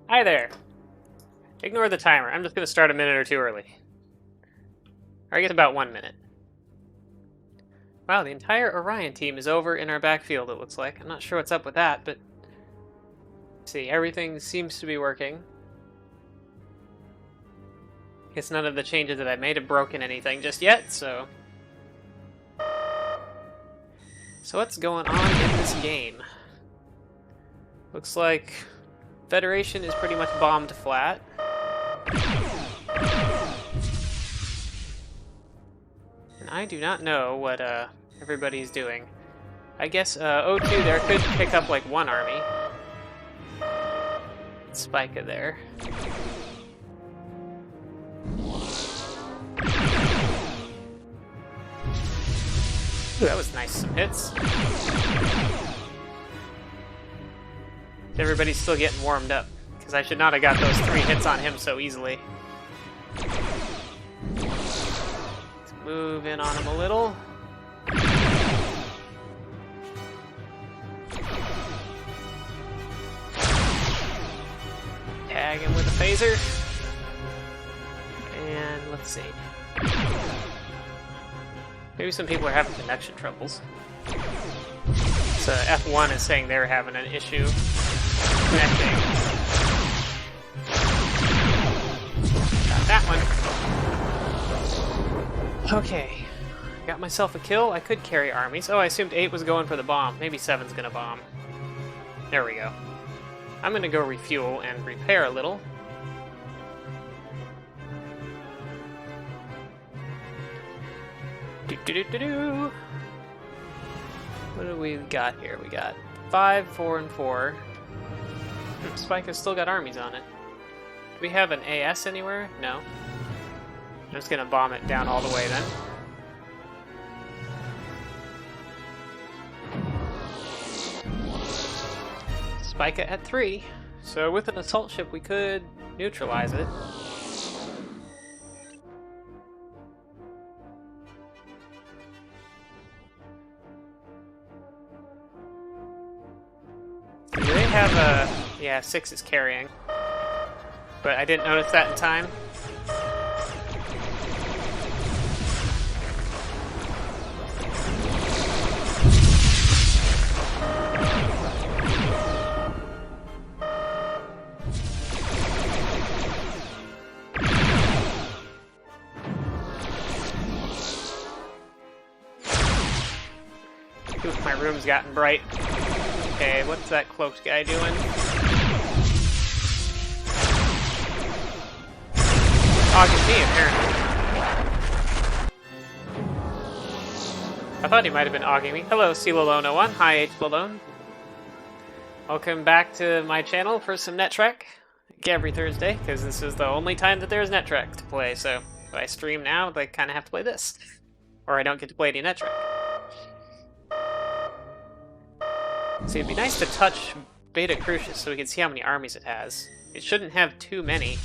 Hi there. Ignore the timer. I'm just going to start a minute or two early. Or I guess about 1 minute. Wow, the entire Orion team is over in our backfield, it looks like. I'm not sure what's up with that, but... Let's see, everything seems to be working. Guess none of the changes that I made have broken anything just yet, so... So what's going on in this game? Looks like Federation is pretty much bombed flat. And I do not know what everybody's doing. I guess O2 there could pick up like one army. Spica there. Ooh, that was nice, some hits. Everybody's still getting warmed up, because I should not have got those 3 hits on him so easily. Let's move in on him a little. Tag him with a phaser. And let's see. Maybe some people are having connection troubles. So F1 is saying they're having an issue connecting. Got that one. Okay. Got myself a kill. I could carry armies. Oh, I assumed 8 was going for the bomb. Maybe 7's gonna bomb. There we go. I'm gonna go refuel and repair a little. Do-do-do-do-do. What do we got here? We got 5, 4, and 4. Spike has still got armies on it. Do we have an AS anywhere? No. I'm just gonna bomb it down all the way then. Spike it at 3. So with an assault ship we could neutralize it. Do they have a... Yeah, 6 is carrying. But I didn't notice that in time. Oof, my room's gotten bright. Okay, what's that cloaked guy doing? Talking me, apparently. I thought he might have been auging me. Hello, C-Lalone01. Hi, H-Lalone. Welcome back to my channel for some Netrek. Every Thursday, because this is the only time that there's Netrek to play, so if I stream now, I kind of have to play this. Or I don't get to play any Netrek. See, it'd be nice to touch Beta Crucius so we can see how many armies it has. It shouldn't have too many.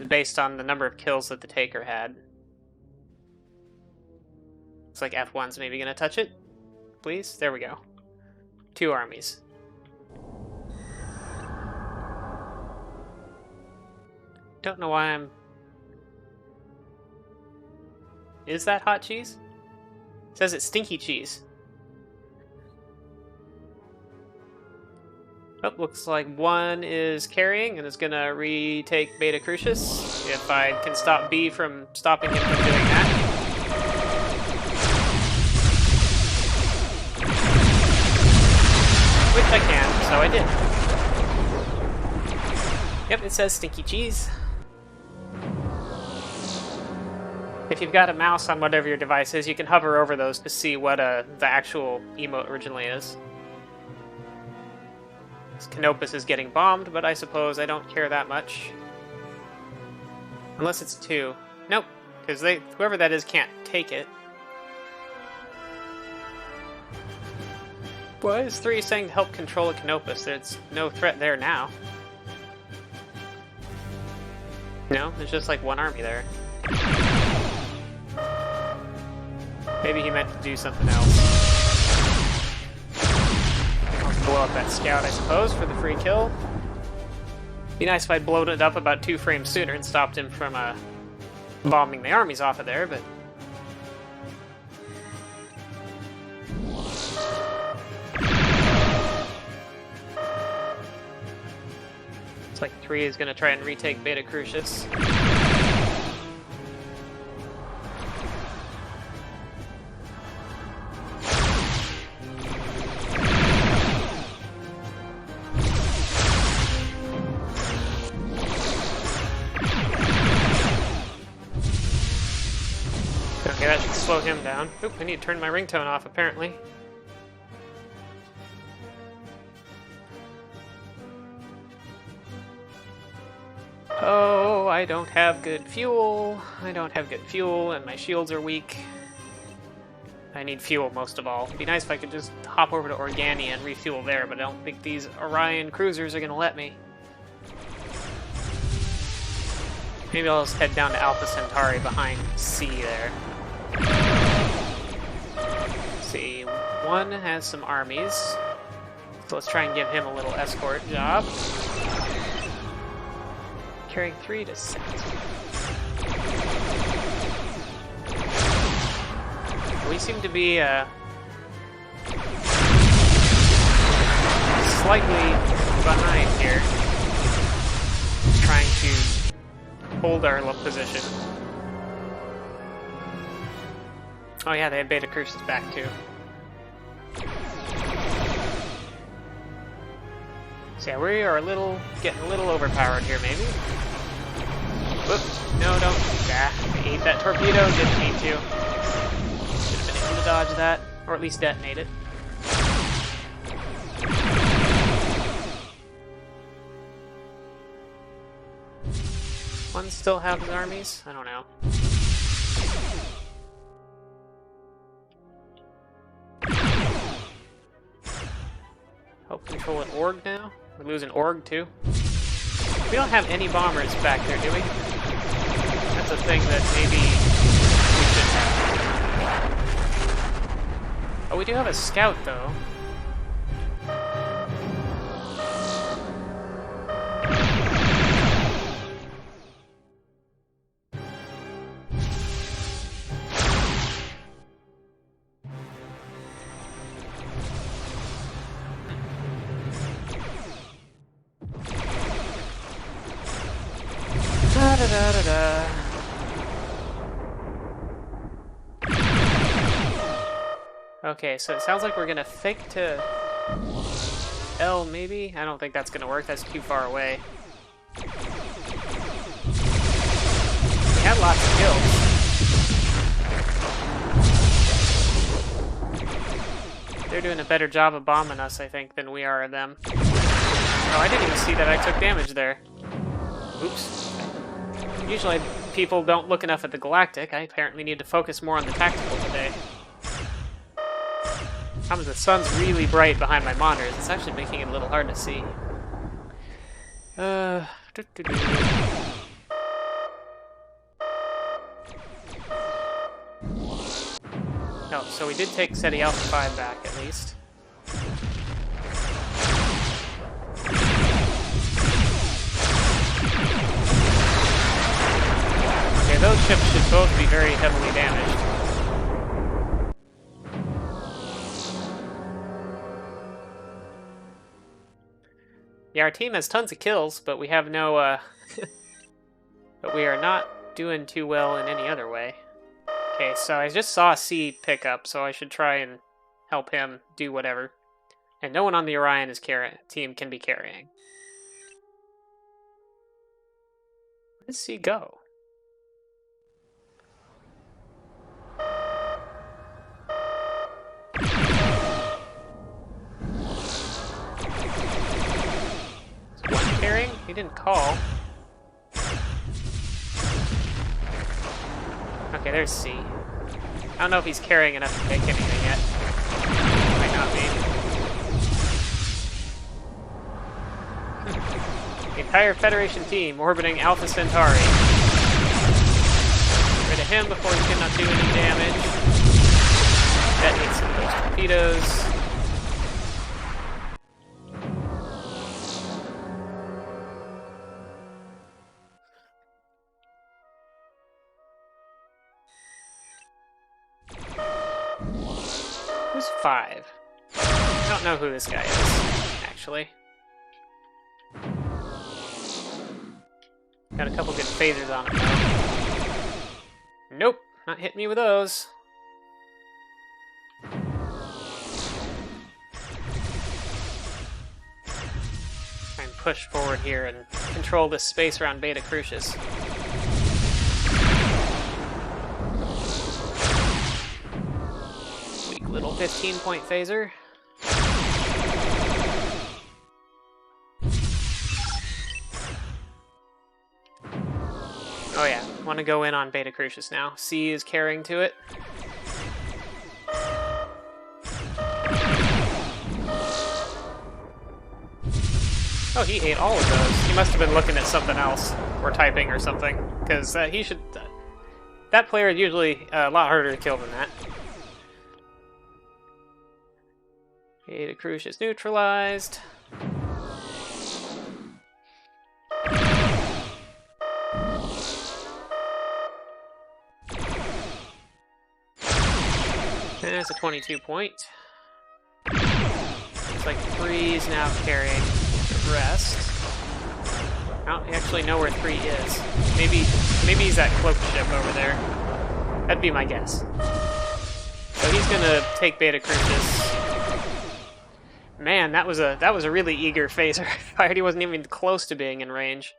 Based on the number of kills that the Taker had. Looks like F1's maybe gonna touch it. Please? There we go. 2 armies. Don't know why I'm... Is that hot cheese? It says it's stinky cheese. Oh, looks like 1 is carrying and is gonna retake Beta Crucius. If I can stop B from stopping him from doing that. Which I can, so I did. Yep, it says stinky cheese. If you've got a mouse on whatever your device is, you can hover over those to see what the actual emote originally is. Canopus is getting bombed, but I suppose I don't care that much. Unless it's 2. Nope, because whoever that is can't take it. Why is 3 saying to help control a Canopus? There's no threat there now. No, there's just like 1 army there. Maybe he meant to do something else. I'll blow up that scout, I suppose, for the free kill. Be nice if I'd blown it up about 2 frames sooner and stopped him from bombing the armies off of there, but... Looks like 3 is going to try and retake Beta Crucius. Okay, that should slow him down. Oop, I need to turn my ringtone off, apparently. Oh, I don't have good fuel. I don't have good fuel, and my shields are weak. I need fuel most of all. It'd be nice if I could just hop over to Organia and refuel there, but I don't think these Orion cruisers are going to let me. Maybe I'll just head down to Alpha Centauri behind C there. See, 1 has some armies, so let's try and give him a little escort job. Carrying 3 to 6. We seem to be slightly behind here, trying to hold our position. Oh yeah, they have Beta Crucius back too. So yeah, we are getting a little overpowered here, maybe. Whoops! No, don't. Ah, I ate that torpedo. Didn't need to. Should have been able to dodge that, or at least detonate it. One still have his armies? I don't know. Help control an org now? We're losing org too. We don't have any bombers back there, do we? That's a thing that maybe we should have. Oh, we do have a scout though. Da-da-da-da-da. Okay, so it sounds like we're gonna fake to L, maybe? I don't think that's gonna work, that's too far away. We had lots of kills. They're doing a better job of bombing us, I think, than we are them. Oh, I didn't even see that I took damage there. Oops. Usually people don't look enough at the galactic. I apparently need to focus more on the tactical today. The sun's really bright behind my monitors. It's actually making it a little hard to see. Oh, so we did take SETI Alpha 5 back at least. Okay, those ships should both be very heavily damaged. Yeah, our team has tons of kills, but we have no, but we are not doing too well in any other way. Okay, so I just saw C pick up, so I should try and help him do whatever. And no one on the Orion team can be carrying. Where does C go? He didn't call. Okay, there's C. I don't know if he's carrying enough to take anything yet. Might not be. The entire Federation team orbiting Alpha Centauri. Get rid of him before he cannot do any damage. Detonate some of those torpedoes. Who's 5? I don't know who this guy is, actually. Got a couple good phasers on him, though. Nope, not hitting me with those. Try and push forward here and control this space around Beta Crucius. Weak little 15-point phaser. Oh yeah, want to go in on Beta Crucius now. C is carrying to it. Oh, he ate all of those. He must have been looking at something else, or typing or something, because he should... that player is usually a lot harder to kill than that. Beta Crucius neutralized. That's a 22 point. Looks like 3 is now carrying the rest. I don't actually know where 3 is. Maybe he's that cloak ship over there. That'd be my guess. So he's gonna take Beta Crucius. Man, that was a really eager phaser. He wasn't even close to being in range.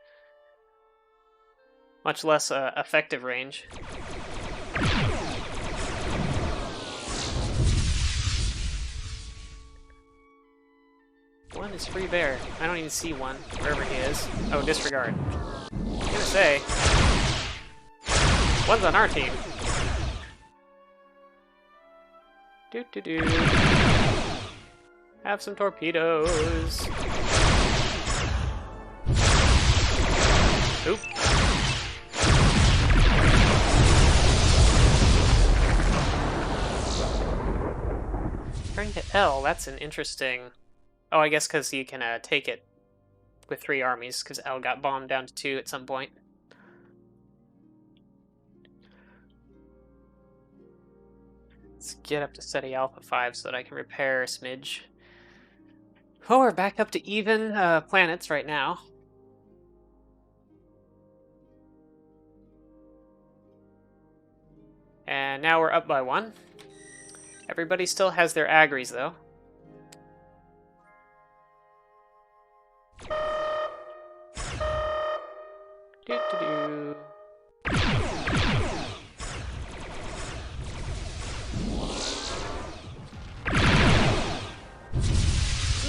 Much less effective range. One is Free Bear. I don't even see one, wherever he is. Oh, disregard. I was gonna say, one's on our team. Do. Have some torpedoes. Oop. Turning to L, that's an interesting... Oh, I guess because you can take it with 3 armies, because L got bombed down to 2 at some point. Let's get up to steady Alpha 5 so that I can repair a smidge. Oh, we're back up to even planets right now. And now we're up by 1. Everybody still has their agries, though. Do.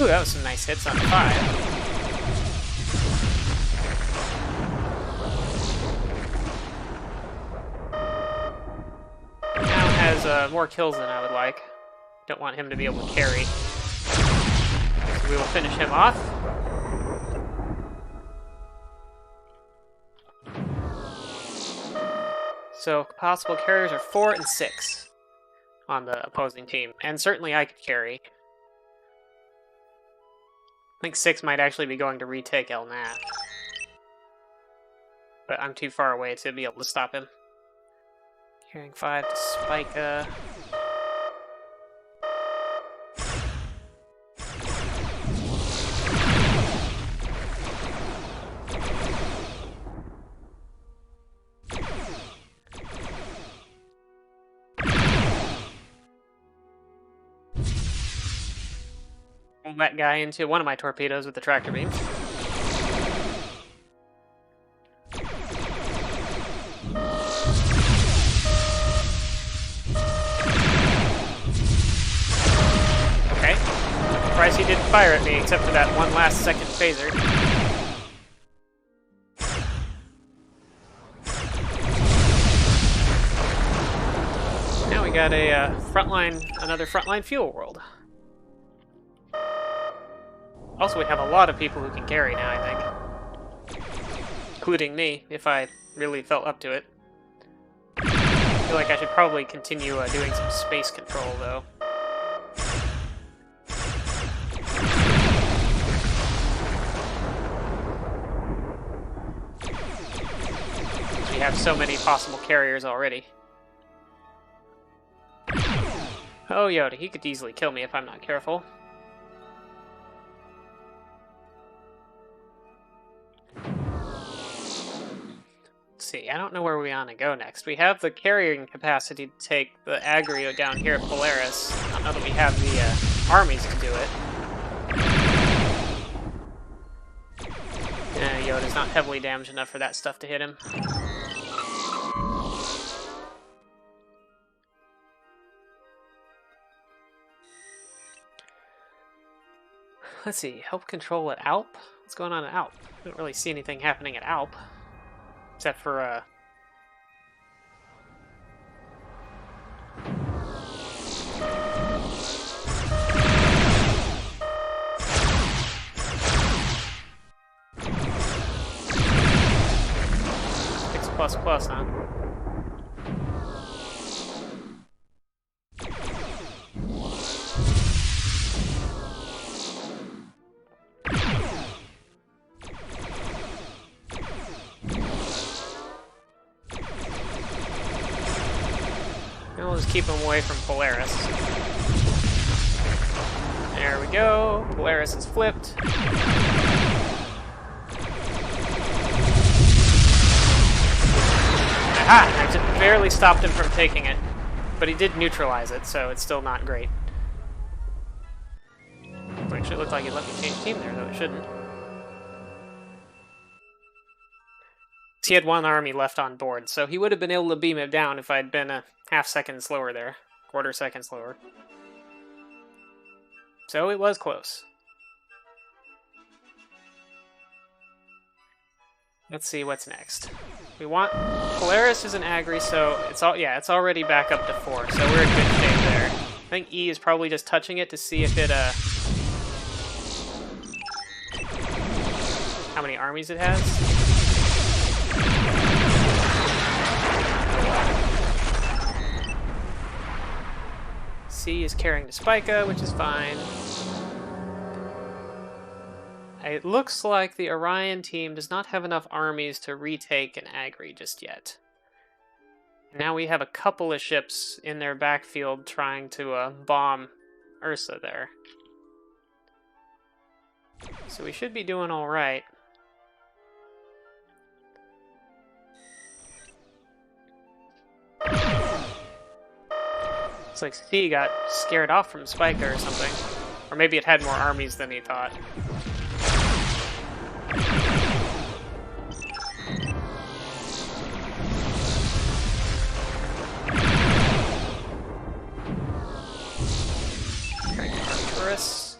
Ooh, that was some nice hits on 5. Now has more kills than I would like. Don't want him to be able to carry. So we will finish him off. So possible carriers are 4 and 6 on the opposing team, and certainly I could carry. I think 6 might actually be going to retake El Nat, but I'm too far away to be able to stop him. Carrying 5 to Spica. That guy into one of my torpedoes with the tractor beam. Okay. Surprised he didn't fire at me except for that one last second phaser. Now we got a another frontline fuel world. Also, we have a lot of people who can carry now, I think. Including me, if I really felt up to it. I feel like I should probably continue doing some space control, though. have so many possible carriers already. Oh, Yoda, he could easily kill me if I'm not careful. Let's see, I don't know where we want to go next. We have the carrying capacity to take the aggro down here at Polaris. I don't know that we have the armies to do it. Yoda's not heavily damaged enough for that stuff to hit him. Let's see, help control at Alp? What's going on at Alp? I don't really see anything happening at Alp. Except for, ++, huh? We'll just keep him away from Polaris. There we go. Polaris is flipped. Aha! I just barely stopped him from taking it. But he did neutralize it, so it's still not great. It actually looked like he let me change team there, though it shouldn't. He had one army left on board, so he would have been able to beam it down if I'd been a half-second slower there. Quarter-second slower. So it was close. Let's see what's next. We want... Polaris is an aggro, so it's it's already back up to 4, so we're in good shape there. I think E is probably just touching it to see if it, how many armies it has. C is carrying the Spica, which is fine. It looks like the Orion team does not have enough armies to retake an aggro just yet. Now we have a couple of ships in their backfield trying to bomb Ursa there. So we should be doing alright. Looks like C got scared off from Spica or something. Or maybe it had more armies than he thought. Arcturus.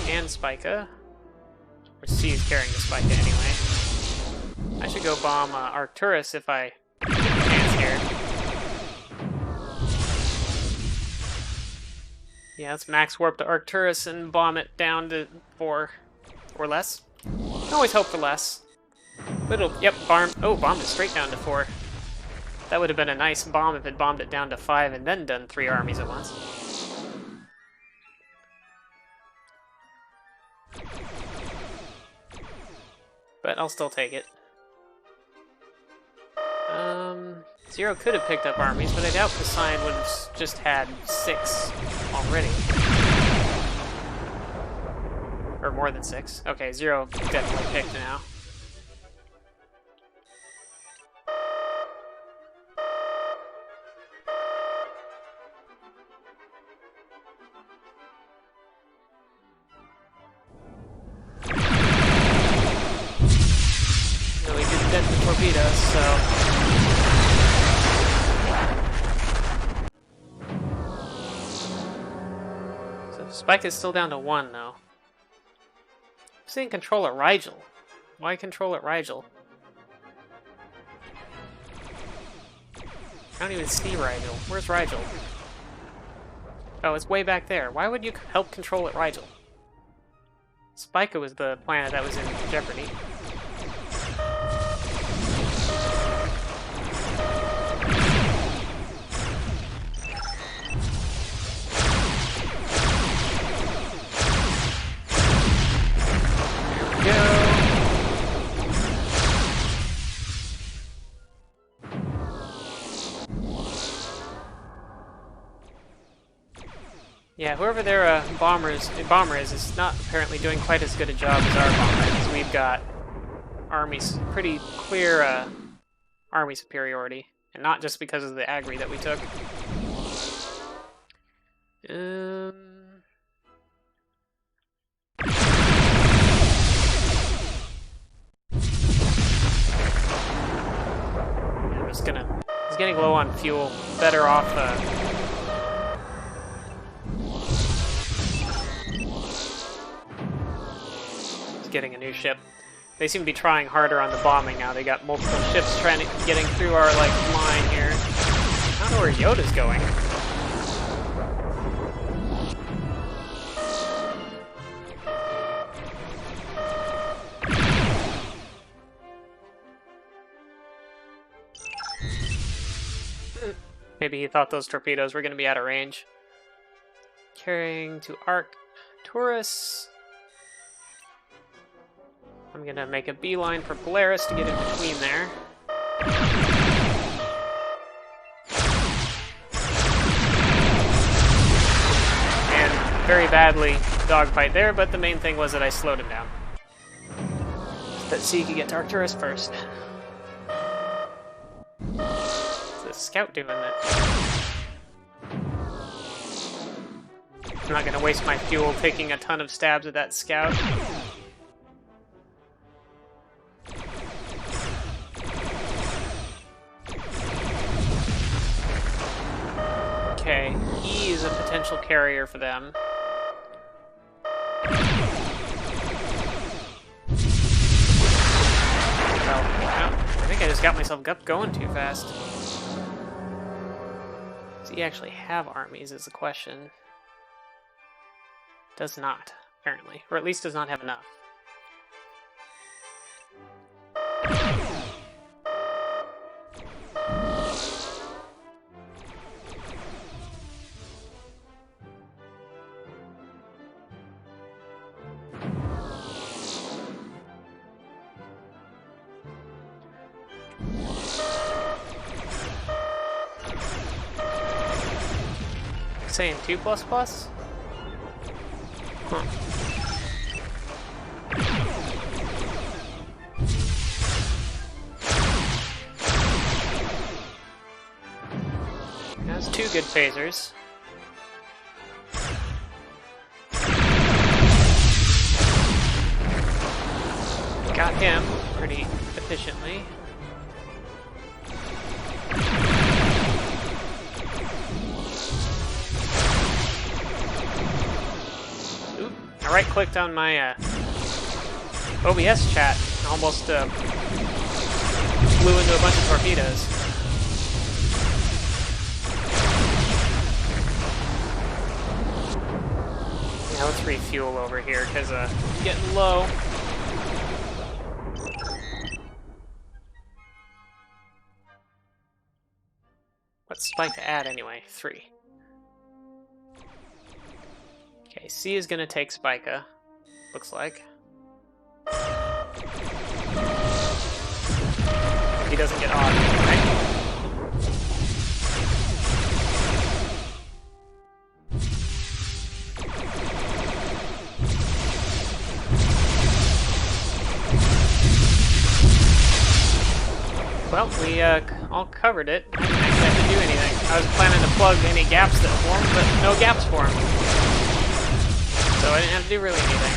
And Spica. Or C is carrying the Spica anyway. I should go bomb Arcturus if I get a chance here. Yeah, let's max warp to Arcturus and bomb it down to 4 or less. Can always hope for less. But it'll, yep, bombed it straight down to 4. That would have been a nice bomb if it bombed it down to 5 and then done 3 armies at once. But I'll still take it. Zero could have picked up armies, but I doubt Poseidon would have just had 6 already. Or more than 6. Okay, Zero definitely picked now. No, he didn't dent the torpedoes, so... Spike is still down to 1, though. I'm saying control at Rigel. Why control at Rigel? I don't even see Rigel. Where's Rigel? Oh, it's way back there. Why would you help control at Rigel? Spica was the planet that was in jeopardy. Yeah, whoever their bomber is not apparently doing quite as good a job as our bomber, because we've got armies, pretty clear army superiority, and not just because of the aggri that we took. I'm just gonna. He's getting low on fuel. Better off. Getting a new ship. They seem to be trying harder on the bombing now. They got multiple ships getting through our line here. I don't know where Yoda's going. Maybe he thought those torpedoes were going to be out of range. Carrying to Arcturus. I'm gonna make a beeline for Polaris to get in between there. And very badly dogfight there, but the main thing was that I slowed him down. That C could get to Arcturus first. What's this scout doing that? I'm not gonna waste my fuel taking a ton of stabs at that scout. Okay, E is a potential carrier for them. Well, I think I just got myself going too fast. Does he actually have armies is the question. Does not, apparently. Or at least does not have enough. Saying 2++? Huh. That's 2 good phasers. Got him pretty efficiently. I right-clicked on my OBS chat and almost flew into a bunch of torpedoes. Now let's refuel over here because getting low. What's spike to add anyway? 3. Okay, C is gonna take Spica, looks like. He doesn't get odd, right? Well, we all covered it. I didn't actually have to do anything. I was planning to plug any gaps that formed, but no gaps formed. So I didn't have to do really anything.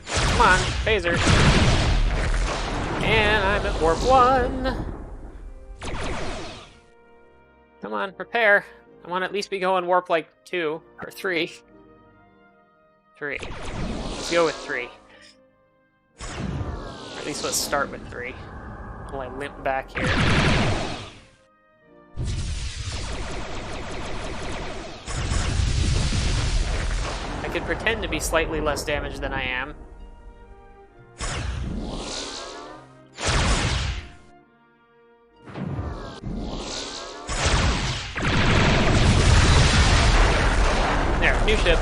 Come on, phaser. And I'm at warp 1. Come on, prepare. I want to at least be going warp 2 or 3. 3. Let's go with 3. Or at least let's start with 3. While I limp back here. I could pretend to be slightly less damaged than I am. There, new ship.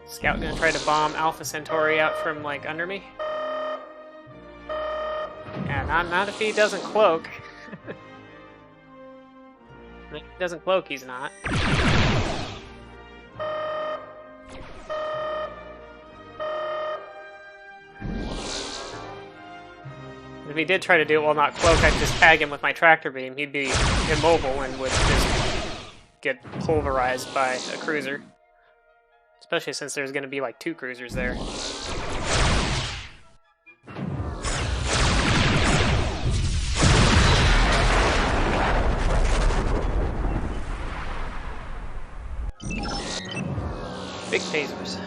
Scout gonna try to bomb Alpha Centauri out from under me. Yeah, Not if he doesn't cloak. If he doesn't cloak, he's not. If he did try to do it while not cloaked, I'd just tag him with my tractor beam. He'd be immobile and would just get pulverized by a cruiser. Especially since there's going to be like 2 cruisers there. Big phasers.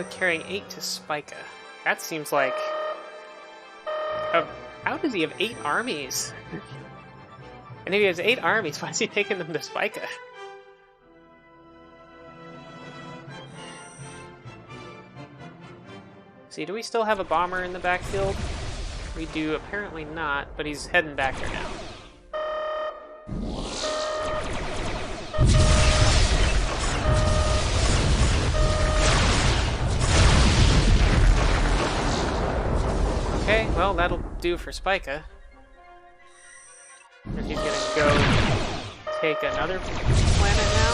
Carrying 8 to Spica. That seems like... how does he have 8 armies? And if he has 8 armies, why is he taking them to Spica? See, do we still have a bomber in the backfield? We do apparently not, but he's heading back there now. Okay, well, that'll do for Spica. If he's gonna go take another planet now.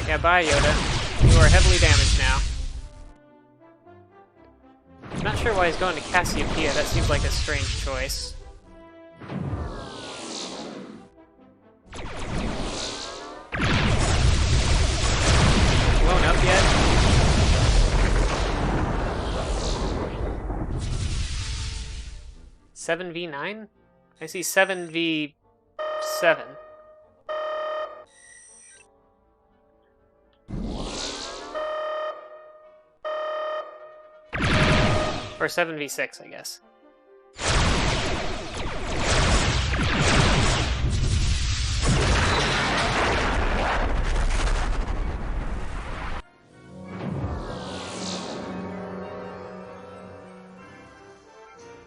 Yeah, bye, Yoda. You are heavily damaged now. I'm not sure why he's going to Cassiopeia. That seems like a strange choice. Blown up yet? (7v9)? I see 7v7. Or 7v6, I guess.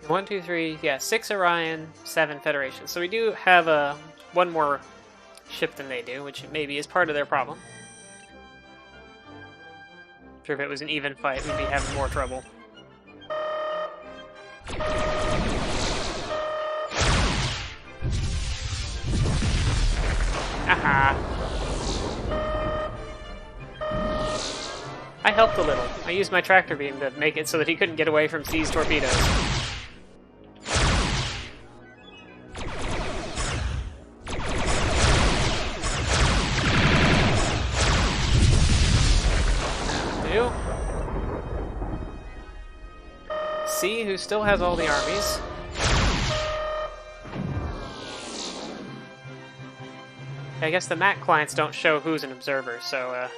One, two, three, yeah, 6 Orion, 7 Federation. So we do have one more ship than they do, which maybe is part of their problem. I'm sure if it was an even fight, we'd be having more trouble. Aha! I helped a little. I used my tractor beam to make it so that he couldn't get away from C's torpedoes. C, who still has all the armies. I guess the Mac clients don't show who's an observer, so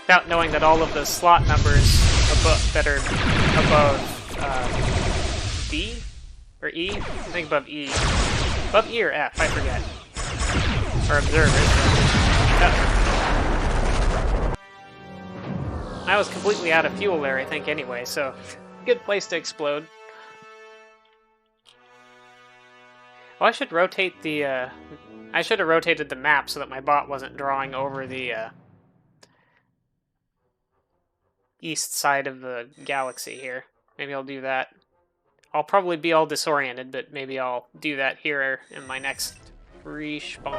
without knowing that all of the slot numbers above that are above D or E, I think above E or F, I forget, or observers. I was completely out of fuel there, I think, anyway, so good place to explode. Well, I should rotate the, I should have rotated the map so that my bot wasn't drawing over the, east side of the galaxy here. Maybe I'll do that. I'll probably be all disoriented, but maybe I'll do that here in my next respawn.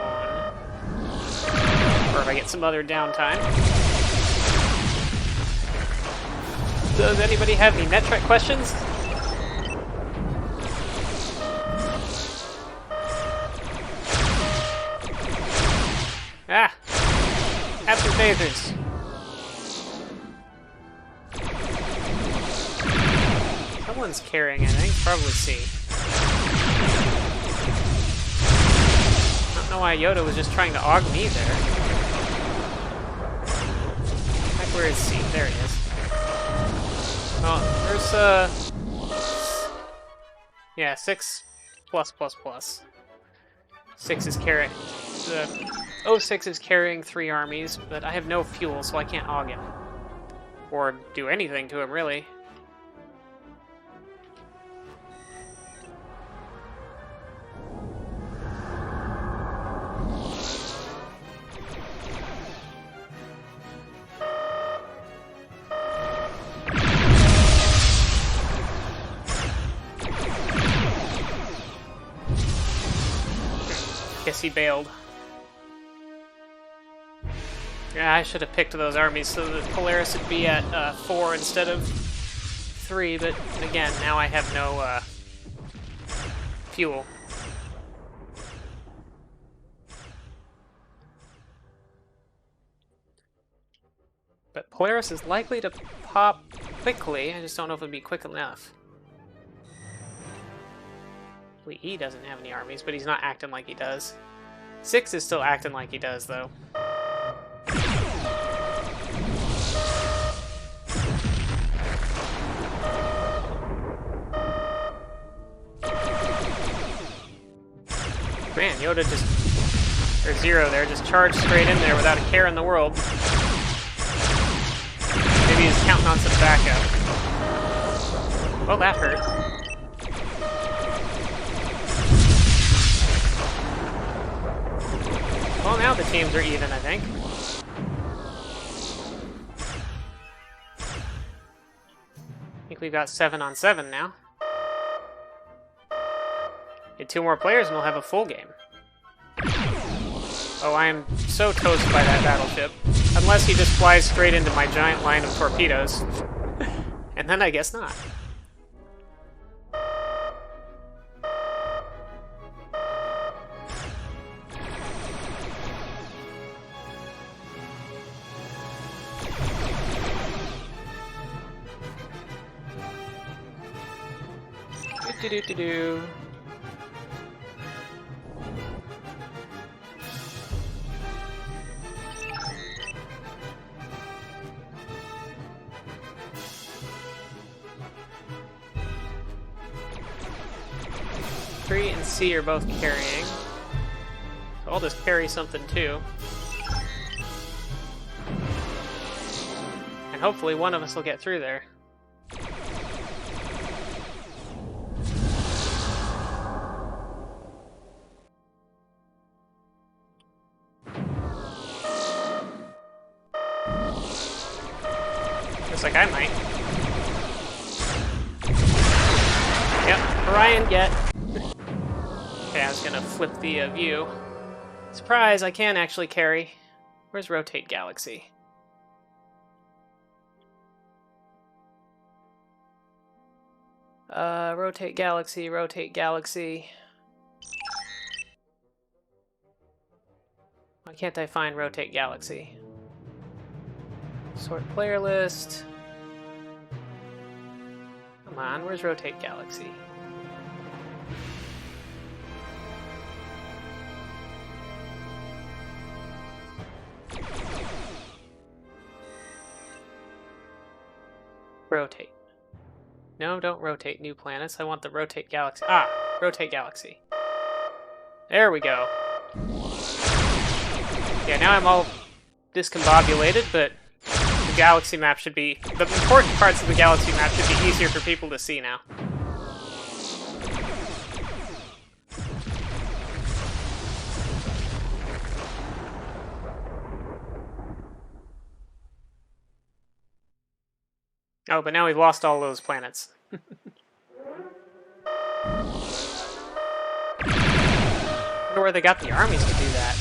Or if I get some other downtime. Does anybody have any Netrek questions? Ah! Have some phasers. Someone's carrying it, I think. Probably C. I don't know why Yoda was just trying to aug me there. Like, where is C? There it is. Oh, there's, yeah, 6 plus. 6 is carrying... The 06 is carrying 3 armies, but I have no fuel, so I can't aug him. Or do anything to him, really. Guess he bailed. Yeah, I should have picked those armies so that Polaris would be at 4 instead of 3, but again, now I have no fuel. But Polaris is likely to pop quickly, I just don't know if it'd be quick enough. He doesn't have any armies, but he's not acting like he does. 6 is still acting like he does, though. Man, Yoda just... or Zero there, just charged straight in there without a care in the world. Maybe he's counting on some backup. Well, that hurt. Well, now the teams are even, I think. I think we've got 7 on 7 now. Get 2 more players and we'll have a full game. Oh, I am so toast by that battleship. Unless he just flies straight into my giant line of torpedoes. And then I guess not. Do-do-do-do-do. Three and C are both carrying. So I'll just carry something too. And hopefully one of us will get through there. Looks like I might. Yep, Orion get. Okay, I was gonna flip the view. Surprise, I can actually carry. Where's Rotate Galaxy? Rotate Galaxy, Rotate Galaxy. Why can't I find Rotate Galaxy? Sort player list. Come on, where's Rotate Galaxy? Rotate. No, don't rotate new planets. I want the Rotate Galaxy. Ah, Rotate Galaxy. There we go. Yeah, now I'm all discombobulated, but the galaxy map should be... the important parts of the galaxy map should be easier for people to see now. Oh, but now we've lost all those planets. I wonder where they got the armies to do that.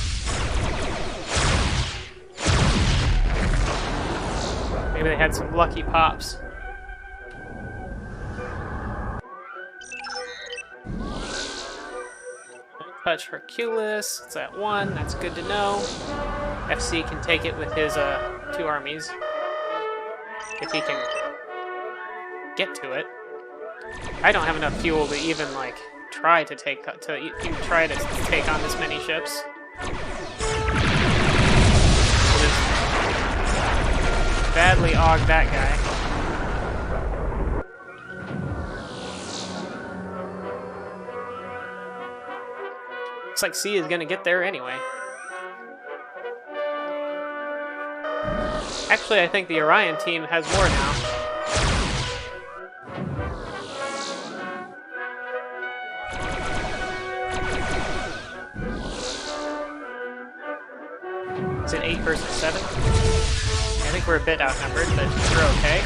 Maybe they had some lucky pops. Touch Hercules. It's at 1. That's good to know. FC can take it with his 2 armies. If he can get to it. I don't have enough fuel to even like try to take on this many ships. We'll just badly og that guy. Looks like C is gonna get there anyway. Actually, I think the Orion team has more now. Is it 8 versus 7? I think we're a bit outnumbered, but we're okay.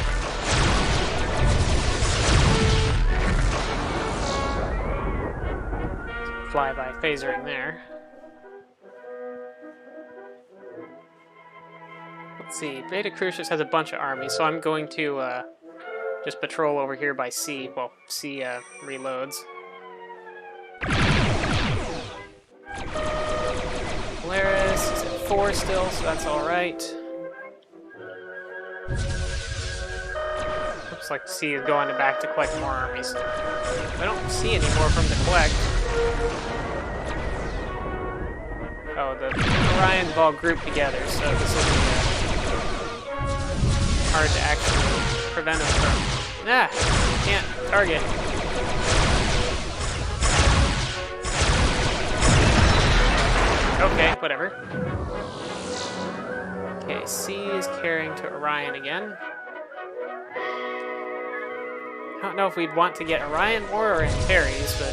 Flyby phasering there. Let's see, Beta Crucius has a bunch of armies, so I'm going to just patrol over here by C. Well, C reloads. Polaris is at 4 still, so that's alright. Looks like C is going back to collect more armies. I don't see any more from the collect. Oh, the Orions all grouped together, so this will be hard to actually prevent them from... Ah! Can't target. Okay, whatever. Okay, C is carrying to Orion again. I don't know if we'd want to get Orion or Antares, but...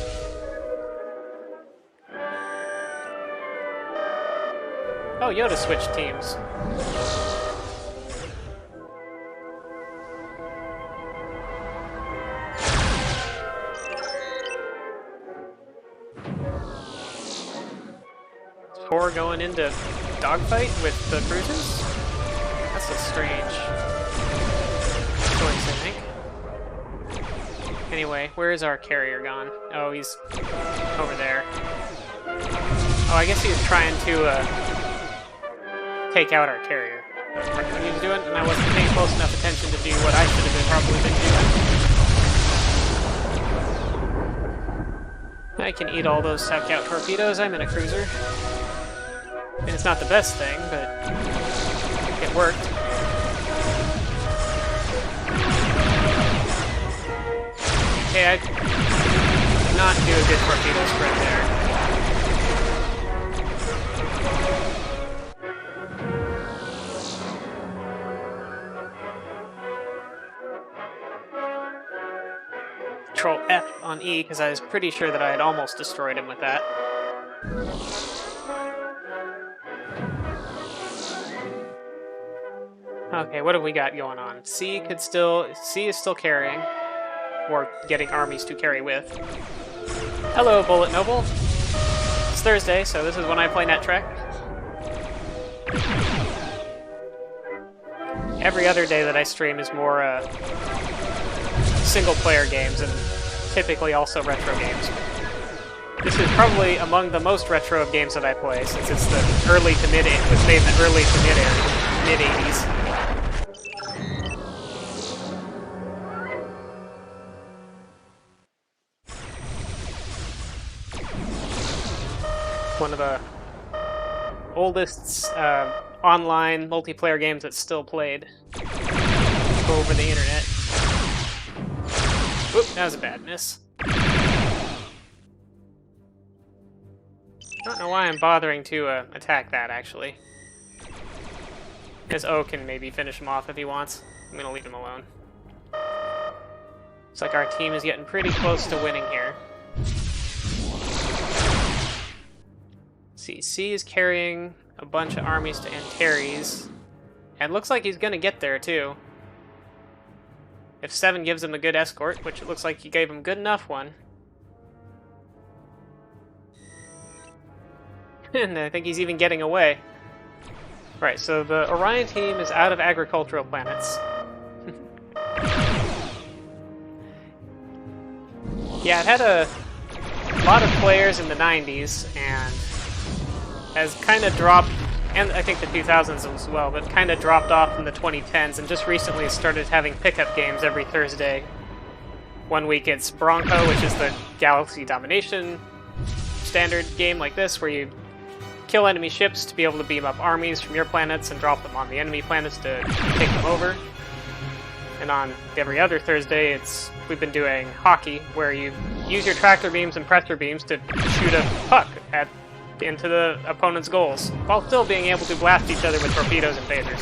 Oh, Yoda switched teams. Four going into dogfight with the cruisers? That's a strange choice, I think. Anyway, where is our carrier gone? Oh, he's over there. Oh, I guess he was trying to take out our carrier. That's what he was doing, and I wasn't paying close enough attention to do what I should have probably been doing. I can eat all those scout torpedoes. I'm in a cruiser. I mean, it's not the best thing, but it worked. Okay, I did not do a good torpedo spread there. Control F on E, because I was pretty sure that I had almost destroyed him with that. Okay, what have we got going on? C is still carrying, or getting armies to carry with. Hello, Bullet Noble. It's Thursday, so this is when I play Netrek. Every other day that I stream is more single-player games, and typically also retro games. This is probably among the most retro of games that I play, since it's the early to mid. It was made in the early to mid 80s. One of the oldest online multiplayer games that's still played over the internet. Oop, that was a bad miss. I don't know why I'm bothering to attack that, actually. Because O can maybe finish him off if he wants. I'm gonna leave him alone. Looks like our team is getting pretty close to winning here. C is carrying a bunch of armies to Antares. And looks like he's gonna get there, too. If 7 gives him a good escort, which it looks like he gave him good enough one. And I think he's even getting away. Right, so the Orion team is out of agricultural planets. Yeah, it had a lot of players in the 90s, and has kind of dropped, and I think the 2000s as well, but kind of dropped off in the 2010s, and just recently started having pickup games every Thursday. One week it's Bronco, which is the galaxy domination standard game like this, where you kill enemy ships to be able to beam up armies from your planets and drop them on the enemy planets to take them over. And on every other Thursday, we've been doing hockey, where you use your tractor beams and pressure beams to shoot a puck into the opponent's goals, while still being able to blast each other with torpedoes and phasers.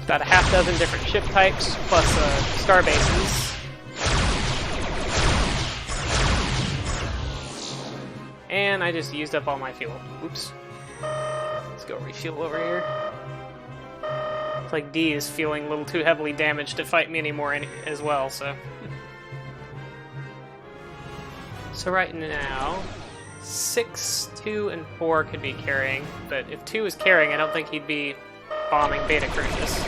About a half dozen different ship types, plus star bases. And I just used up all my fuel. Oops. Let's go refuel over here. It's like D is feeling a little too heavily damaged to fight me anymore as well, so... So right now, 6, 2, and 4 could be carrying, but if 2 is carrying, I don't think he'd be bombing Beta Crucis.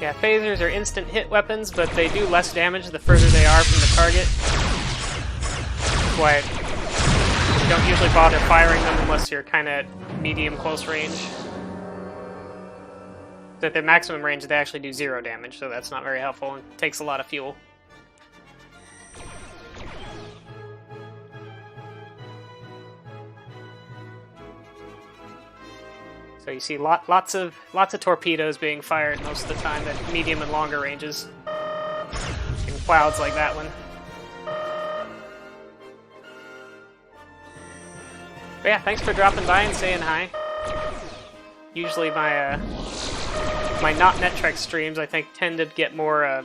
Yeah, phasers are instant hit weapons, but they do less damage the further they are from the target. That's why you don't usually bother firing them unless you're kind of at medium close range. At their maximum range, they actually do 0 damage, so that's not very helpful and takes a lot of fuel. So you see lots of torpedoes being fired most of the time at medium and longer ranges. In clouds like that one. But yeah, thanks for dropping by and saying hi. Usually my not Netrek streams, I think, tend to get more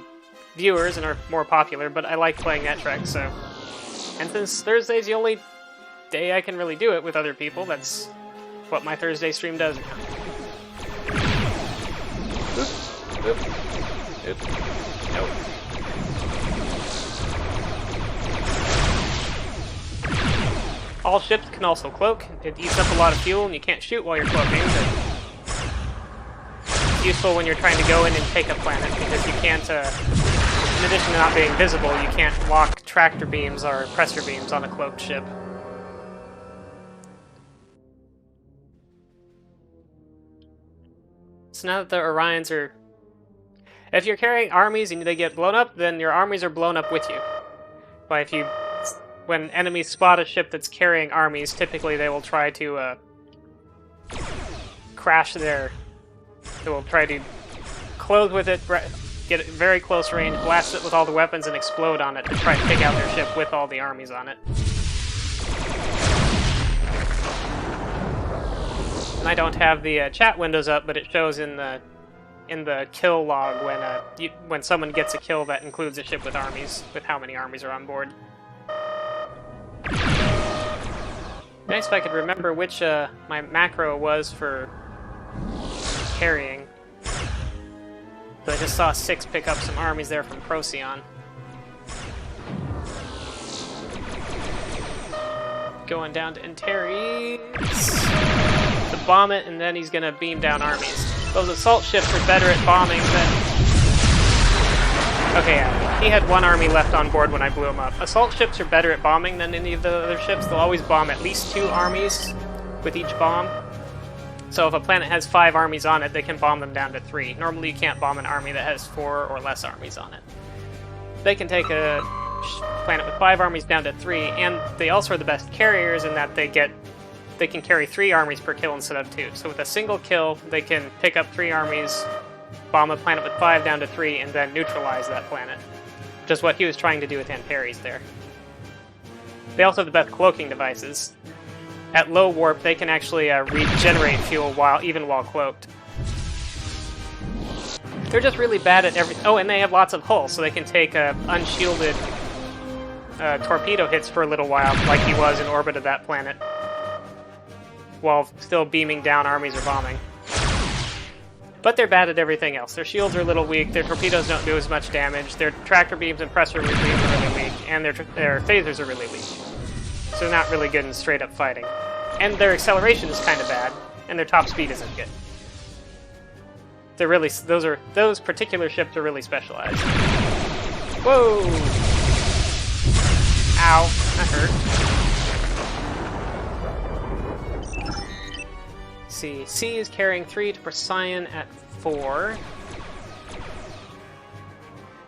viewers and are more popular, but I like playing Netrek, so... And since Thursday's the only day I can really do it with other people, that's what my Thursday stream does now. Oop. Oop. Oop. Nope. All ships can also cloak. It eats up a lot of fuel and you can't shoot while you're cloaking. It's useful when you're trying to go in and take a planet because you can't, in addition to not being visible, you can't lock tractor beams or pressure beams on a cloaked ship. So now that the Orions are... If you're carrying armies and they get blown up, then your armies are blown up with you. But if you... When enemies spot a ship that's carrying armies, typically they will try to crash their... They will try to close with it, get it very close range, blast it with all the weapons, and explode on it to try to take out their ship with all the armies on it. And I don't have the chat windows up, but it shows in the kill log when someone gets a kill that includes a ship with armies, with how many armies are on board. Nice if I could remember which my macro was for carrying. So I just saw 6 pick up some armies there from Procyon. Going down to Antares to bomb it, and then he's gonna beam down armies. Those assault ships are better at bombing than... Okay, yeah, he had 1 army left on board when I blew him up. Assault ships are better at bombing than any of the other ships. They'll always bomb at least 2 armies with each bomb. So if a planet has 5 armies on it, they can bomb them down to 3. Normally you can't bomb an army that has 4 or less armies on it. They can take a planet with 5 armies down to 3, and they also are the best carriers in that they can carry 3 armies per kill instead of 2. So with a single kill, they can pick up 3 armies, bomb a planet with 5 down to 3, and then neutralize that planet. Which is what he was trying to do with Antares there. They also have the best cloaking devices. At low warp, they can actually regenerate fuel even while cloaked. They're just really bad at everything. Oh, and they have lots of hull, so they can take unshielded torpedo hits for a little while, like he was in orbit of that planet, while still beaming down armies or bombing. But they're bad at everything else. Their shields are a little weak, their torpedoes don't do as much damage, their tractor beams and pressure beams are really weak, and their phasers are really weak. So they're not really good in straight-up fighting. And their acceleration is kind of bad, and their top speed isn't good. They're really... Those particular ships are really specialized. Whoa! Ow. That hurt. See. C is carrying 3 to Procyon at 4.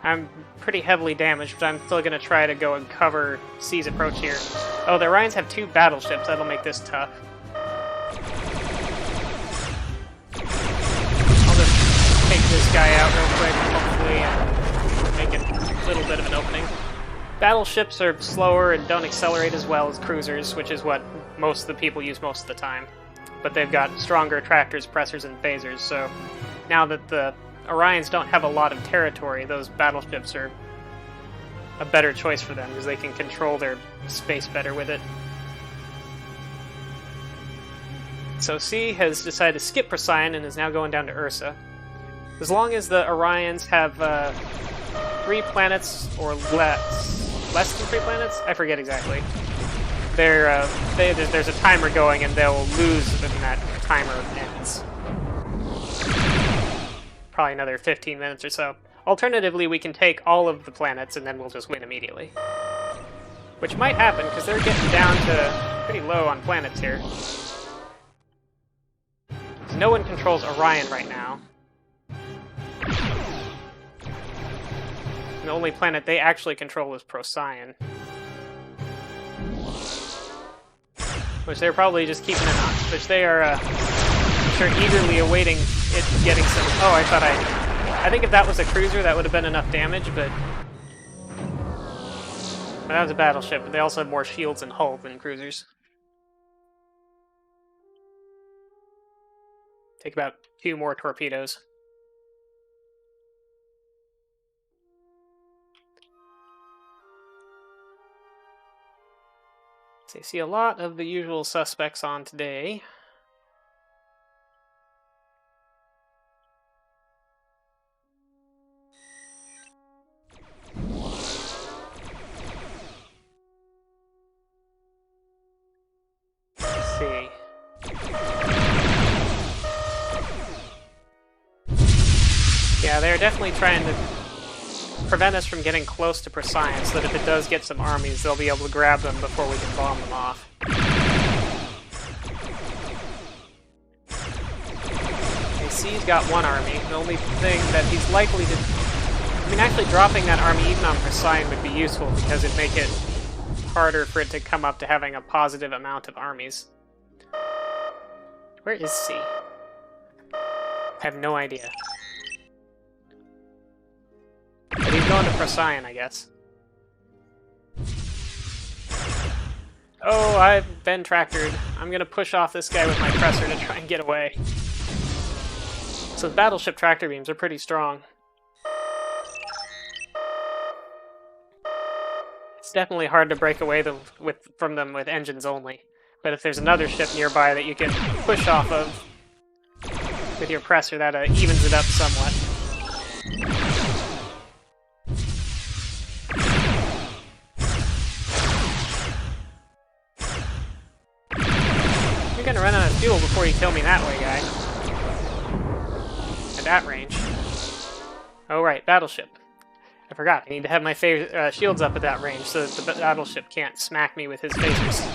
I'm pretty heavily damaged, but I'm still going to try to go and cover C's approach here. Oh, the Orions have 2 battleships. That'll make this tough. I'll just take this guy out real quick, hopefully, and make it a little bit of an opening. Battleships are slower and don't accelerate as well as cruisers, which is what most of the people use most of the time. But they've got stronger tractors, pressers, and phasers, so now that the Orions don't have a lot of territory, those battleships are a better choice for them, because they can control their space better with it. So C has decided to skip Procyon and is now going down to Ursa. As long as the Orions have 3 planets or less than 3 planets? I forget exactly. There's a timer going, and they'll lose when that timer ends. Probably another 15 minutes or so. Alternatively, we can take all of the planets, and then we'll just win immediately. Which might happen, because they're getting down to pretty low on planets here. So no one controls Orion right now. And the only planet they actually control is Procyon. Which they're probably just keeping an eye, which they are, I'm sure, eagerly awaiting it getting some... Oh, I think if that was a cruiser, that would have been enough damage, but... That was a battleship, but they also have more shields and hull than cruisers. Take about 2 more torpedoes. So you see a lot of the usual suspects on today. Let's see. Yeah, they're definitely trying to prevent us from getting close to Procyon, so that if it does get some armies, they'll be able to grab them before we can bomb them off. AC's got 1 army. The only thing that he's likely to... I mean, actually dropping that army even on Procyon would be useful, because it'd make it harder for it to come up to having a positive amount of armies. Where is C? I have no idea. But he's going to Procyon, I guess. Oh, I've been tractored. I'm gonna push off this guy with my presser to try and get away. So the battleship tractor beams are pretty strong. It's definitely hard to break away from them with engines only. But if there's another ship nearby that you can push off of with your presser, that evens it up somewhat. You're gonna run out of fuel before you kill me that way, guy. At that range. Oh right, battleship. I forgot, I need to have my shields up at that range so that the battleship can't smack me with his phasers.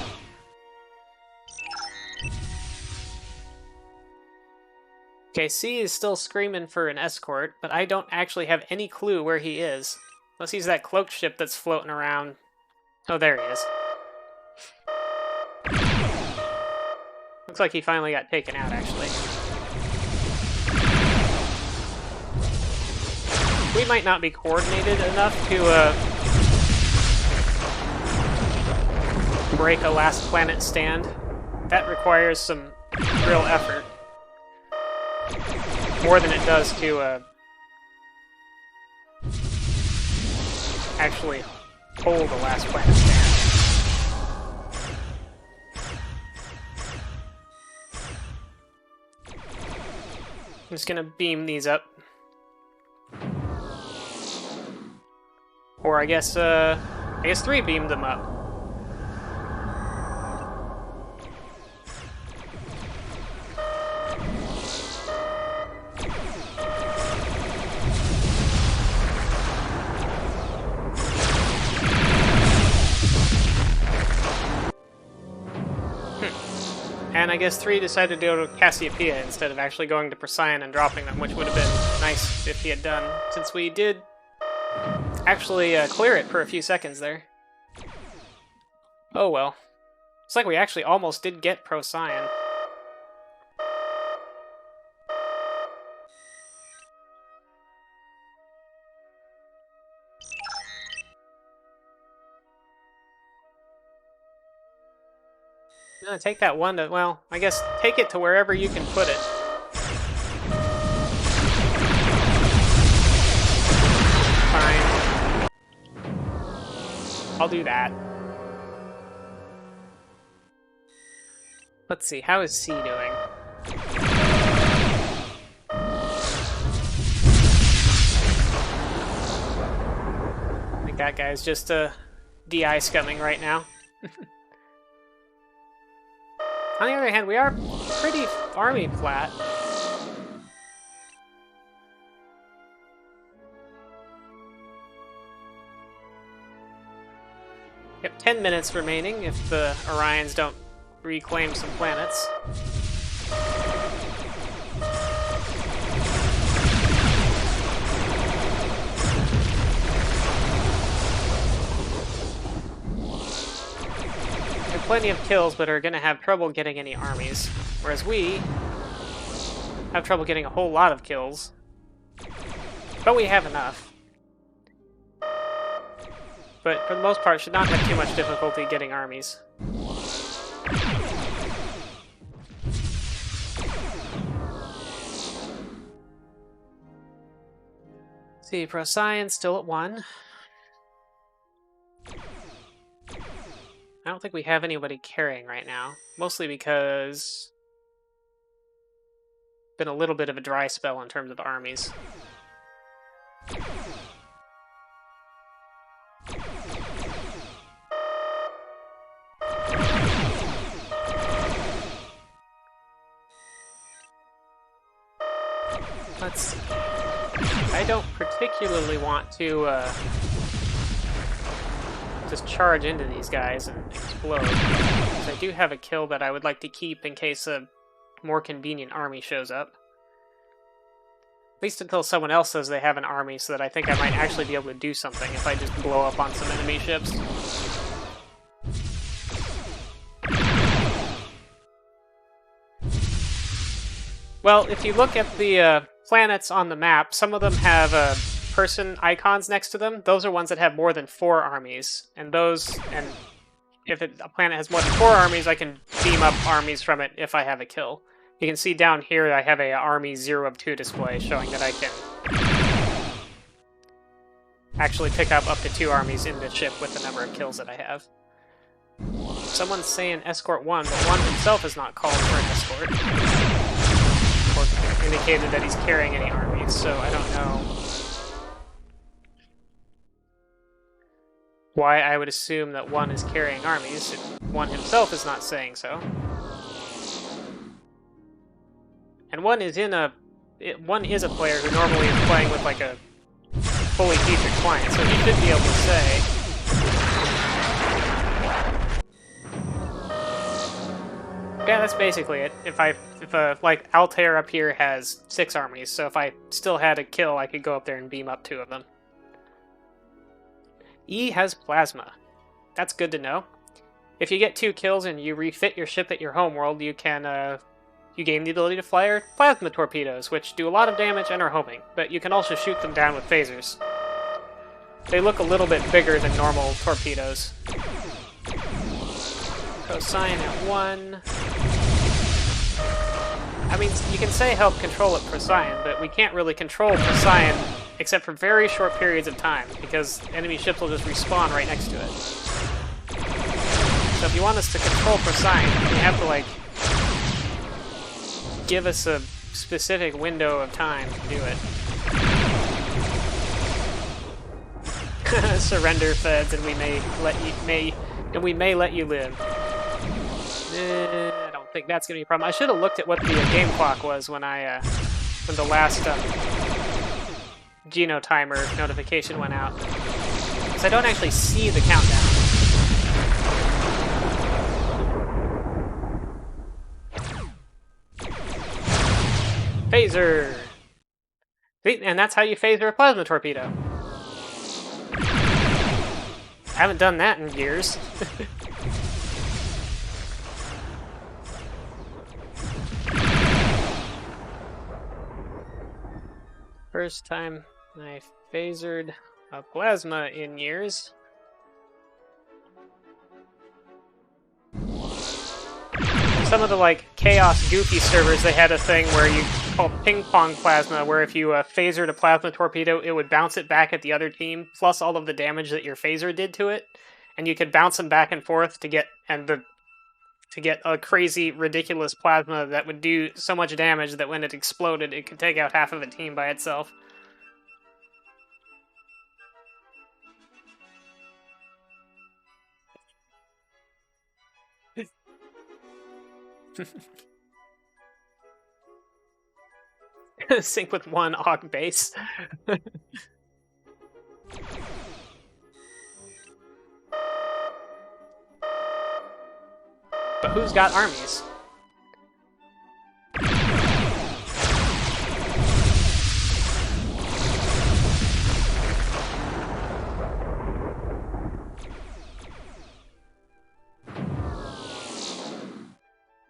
Okay, C is still screaming for an escort, but I don't actually have any clue where he is. Unless he's that cloaked ship that's floating around. Oh, there he is. Looks like he finally got taken out, actually. We might not be coordinated enough to break a last planet stand. That requires some real effort. More than it does to actually hold the last planet stand. I'm just gonna beam these up. Or I guess 3 beamed them up. And I guess 3 decided to go to Cassiopeia instead of actually going to Procyon and dropping them, which would have been nice if he had done, since we did actually clear it for a few seconds there. Oh well. It's like we actually almost did get Procyon. No, take that one to, well, I guess take it to wherever you can put it. Fine. I'll do that. Let's see, how is C doing? that guy's just DI scumming right now. On the other hand, we are pretty army flat. We have 10 minutes remaining if the Orions don't reclaim some planets. They have plenty of kills, but are going to have trouble getting any armies, whereas we have trouble getting a whole lot of kills. But we have enough. But for the most part, should not have too much difficulty getting armies. Let's see, Procyon still at 1. I don't think we have anybody carrying right now, mostly because been a little bit of a dry spell in terms of armies. Let's see. I don't particularly want to just charge into these guys and explode. Because I do have a kill that I would like to keep in case a more convenient army shows up. At least until someone else says they have an army, so that I think I might actually be able to do something if I just blow up on some enemy ships. Well, if you look at the planets on the map, some of them have person icons next to them. Those are ones that have more than 4 armies. And if a planet has more than 4 armies, I can beam up armies from it if I have a kill. You can see down here I have a army 0 of 2 display showing that I can actually pick up to 2 armies in the ship with the number of kills that I have. Someone's saying escort 1, but 1 himself is not called for an escort. Or indicated that he's carrying any armies, so I don't know why I would assume that 1 is carrying armies if 1 himself is not saying so. And 1 is a player who normally is playing with like a fully featured client, so he should be able to say. Yeah, that's basically it. If like Altair up here has 6 armies, so if I still had a kill, I could go up there and beam up 2 of them. E has plasma. That's good to know. If you get 2 kills and you refit your ship at your homeworld, you can you gain the ability to fire plasma torpedoes, which do a lot of damage and are homing, but you can also shoot them down with phasers. They look a little bit bigger than normal torpedoes. Procyon at 1. I mean, you can say help control at Procyon, but we can't really control Procyon except for very short periods of time, because enemy ships will just respawn right next to it. So if you want us to control Procyon, you have to, like, give us a specific window of time to do it. Surrender, feds, and we may let you live. I don't think that's gonna be a problem. I should have looked at what the game clock was when when the last Geno timer notification went out, because I don't actually see the countdown. Phaser! See, and that's how you phaser a plasma torpedo. I haven't done that in years. First time I phasered a plasma in years. Some of the, like, Chaos Goofy servers, they had a thing where you called ping pong plasma, where if you phasered a plasma torpedo, it would bounce it back at the other team, plus all of the damage that your phaser did to it, and you could bounce them back and forth to get a crazy, ridiculous plasma that would do so much damage that when it exploded, it could take out half of a team by itself. Sync with one AUG base. But who's got armies?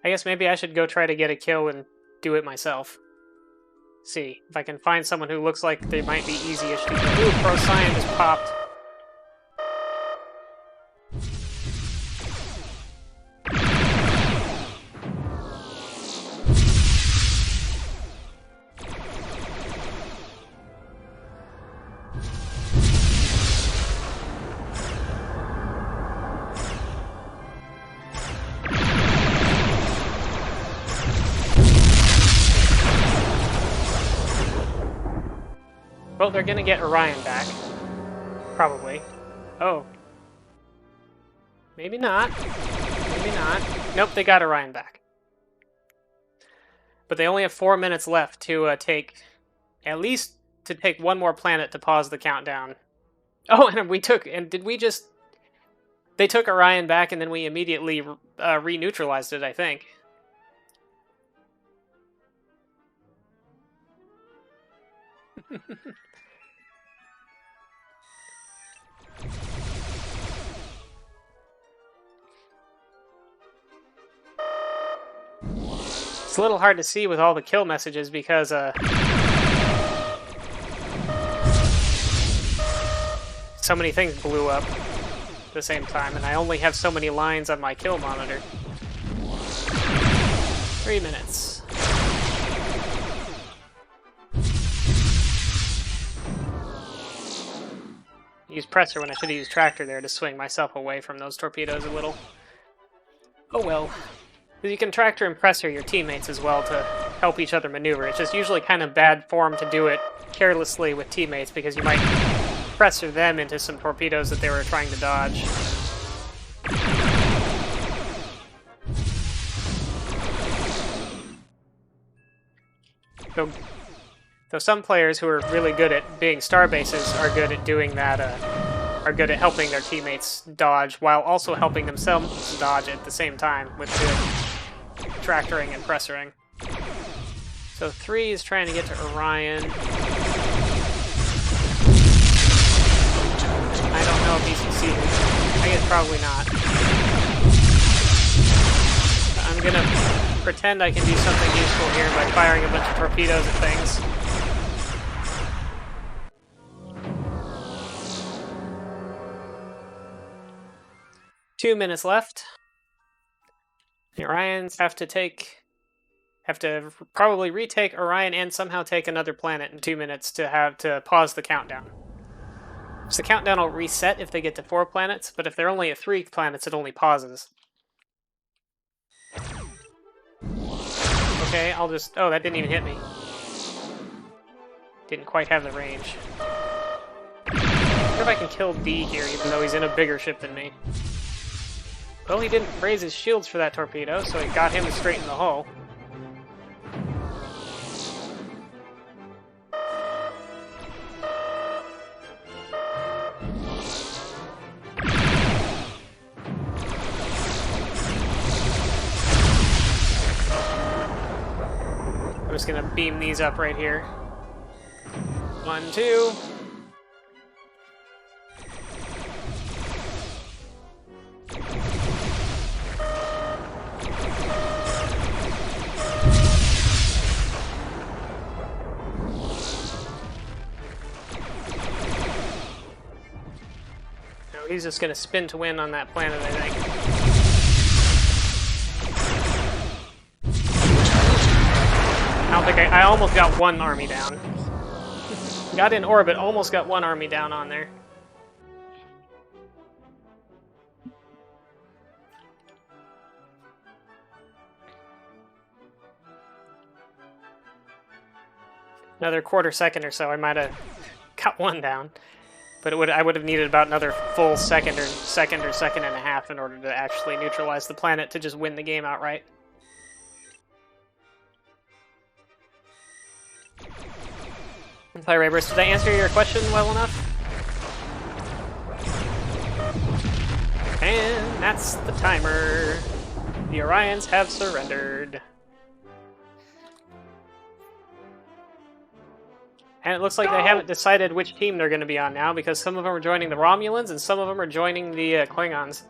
I guess maybe I should go try to get a kill and do it myself. See if I can find someone who looks like they might be easy-ish to kill. Ooh, Pro Cyan just popped. Well, they're gonna get Orion back. Probably. Oh. Maybe not. Maybe not. Nope, they got Orion back. But they only have 4 minutes left to take... At least to take one more planet to pause the countdown. Oh, and we took... And did we just... They took Orion back and then we immediately re-neutralized it, I think. It's a little hard to see with all the kill messages because so many things blew up at the same time, and I only have so many lines on my kill monitor. 3 minutes. Use presser when I should have used tractor there to swing myself away from those torpedoes a little. Oh well. You can tractor and presser your teammates as well to help each other maneuver. It's just usually kind of bad form to do it carelessly with teammates because you might presser them into some torpedoes that they were trying to dodge. So some players who are really good at being star bases are good at doing that, are good at helping their teammates dodge while also helping themselves dodge at the same time with good tractoring and pressering. So 3 is trying to get to Orion. I don't know if he's succeeding. I guess probably not. I'm gonna pretend I can do something useful here by firing a bunch of torpedoes at things. Two minutes left. The Orions have to probably retake Orion and somehow take another planet in 2 minutes to pause the countdown. So the countdown will reset if they get to 4 planets, but if they're only at 3 planets, it only pauses. Okay, I'll just... Oh, that didn't even hit me. Didn't quite have the range. I wonder if I can kill D here, even though he's in a bigger ship than me. Well, he didn't raise his shields for that torpedo, so it got him straight in the hull. I'm just gonna beam these up right here. 1, 2. He's just gonna spin to win on that planet, I think. I don't think I almost got 1 army down. Got in orbit, almost got 1 army down on there. Another quarter second or so, I might have got 1 down. But I would have needed about another full second and a half in order to actually neutralize the planet to just win the game outright. Sorry, Raybers, did I answer your question well enough? And that's the timer. The Orions have surrendered. And it looks like they haven't decided which team they're going to be on now, because some of them are joining the Romulans and some of them are joining the Klingons.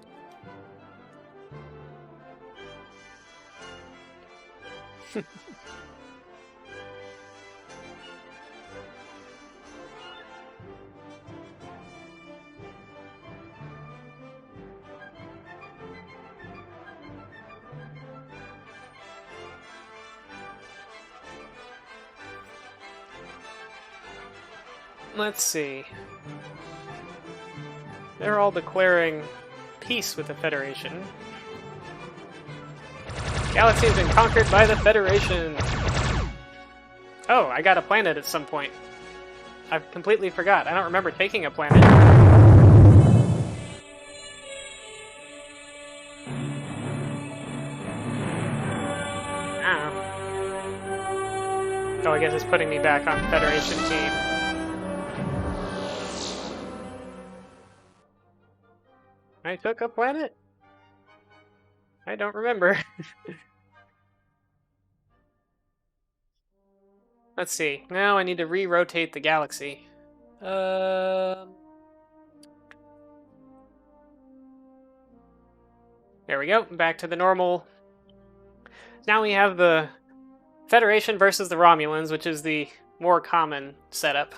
Let's see. They're all declaring peace with the Federation. Galaxy has been conquered by the Federation! Oh, I got a planet at some point. I completely forgot. I don't remember taking a planet. Oh, I guess it's putting me back on the Federation team. I took a planet? I don't remember. Let's see. Now I need to re-rotate the galaxy. There we go. Back to the normal. Now we have the Federation versus the Romulans, which is the more common setup.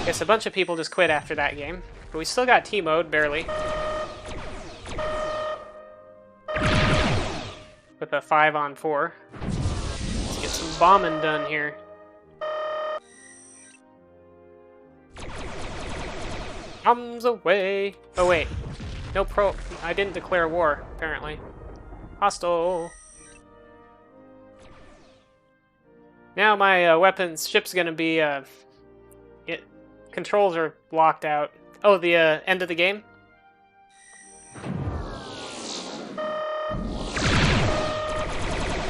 Guess a bunch of people just quit after that game, but we still got T-mode, barely. With a 5-on-4. Let's get some bombing done here. Bombs away! Oh wait, no I didn't declare war, apparently. Hostile! Now my weapons ship's gonna be, controls are locked out. Oh, the end of the game?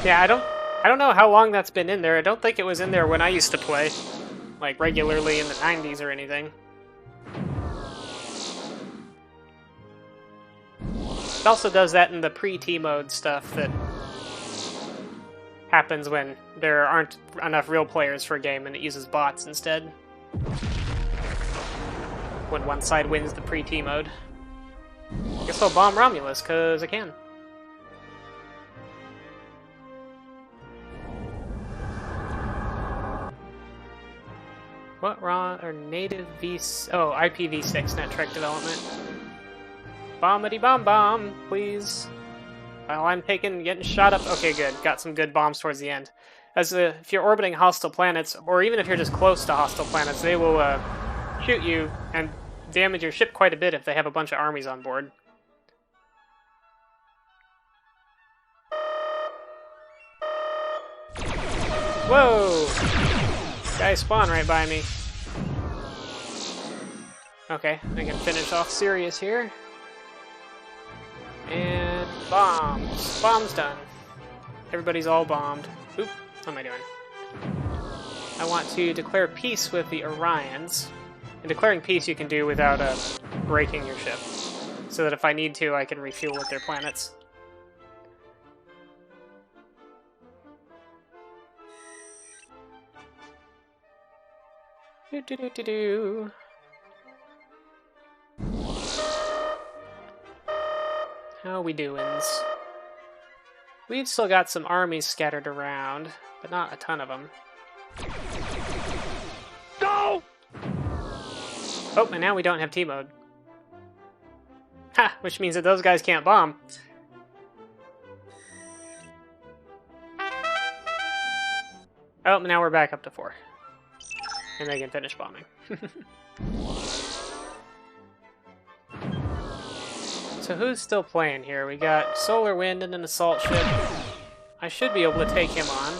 Yeah, I don't know how long that's been in there. I don't think it was in there when I used to play, like regularly in the 90s or anything. It also does that in the pre-T-mode stuff that happens when there aren't enough real players for a game and it uses bots instead. When one side wins the pre-T mode. Guess I'll bomb Romulus, cause I can. What or native IPv6 Netrek development. Bombity bomb bomb, please. While I'm getting shot up. Okay, good. Got some good bombs towards the end. If you're orbiting hostile planets, or even if you're just close to hostile planets, they will shoot you and damage your ship quite a bit if they have a bunch of armies on board. Whoa! Guys spawn right by me. Okay, I can finish off Sirius here. And bombs. Bombs done. Everybody's all bombed. Oop, what am I doing? I want to declare peace with the Orions. And declaring peace you can do without breaking your ship. So that if I need to, I can refuel with their planets. Do-do-do-do-do. How we doins? We've still got some armies scattered around, but not a ton of them. No! Oh, and now we don't have T-mode. Ha! Which means that those guys can't bomb. Oh, now we're back up to 4. And they can finish bombing. So who's still playing here? We got Solar Wind and an assault ship. I should be able to take him on.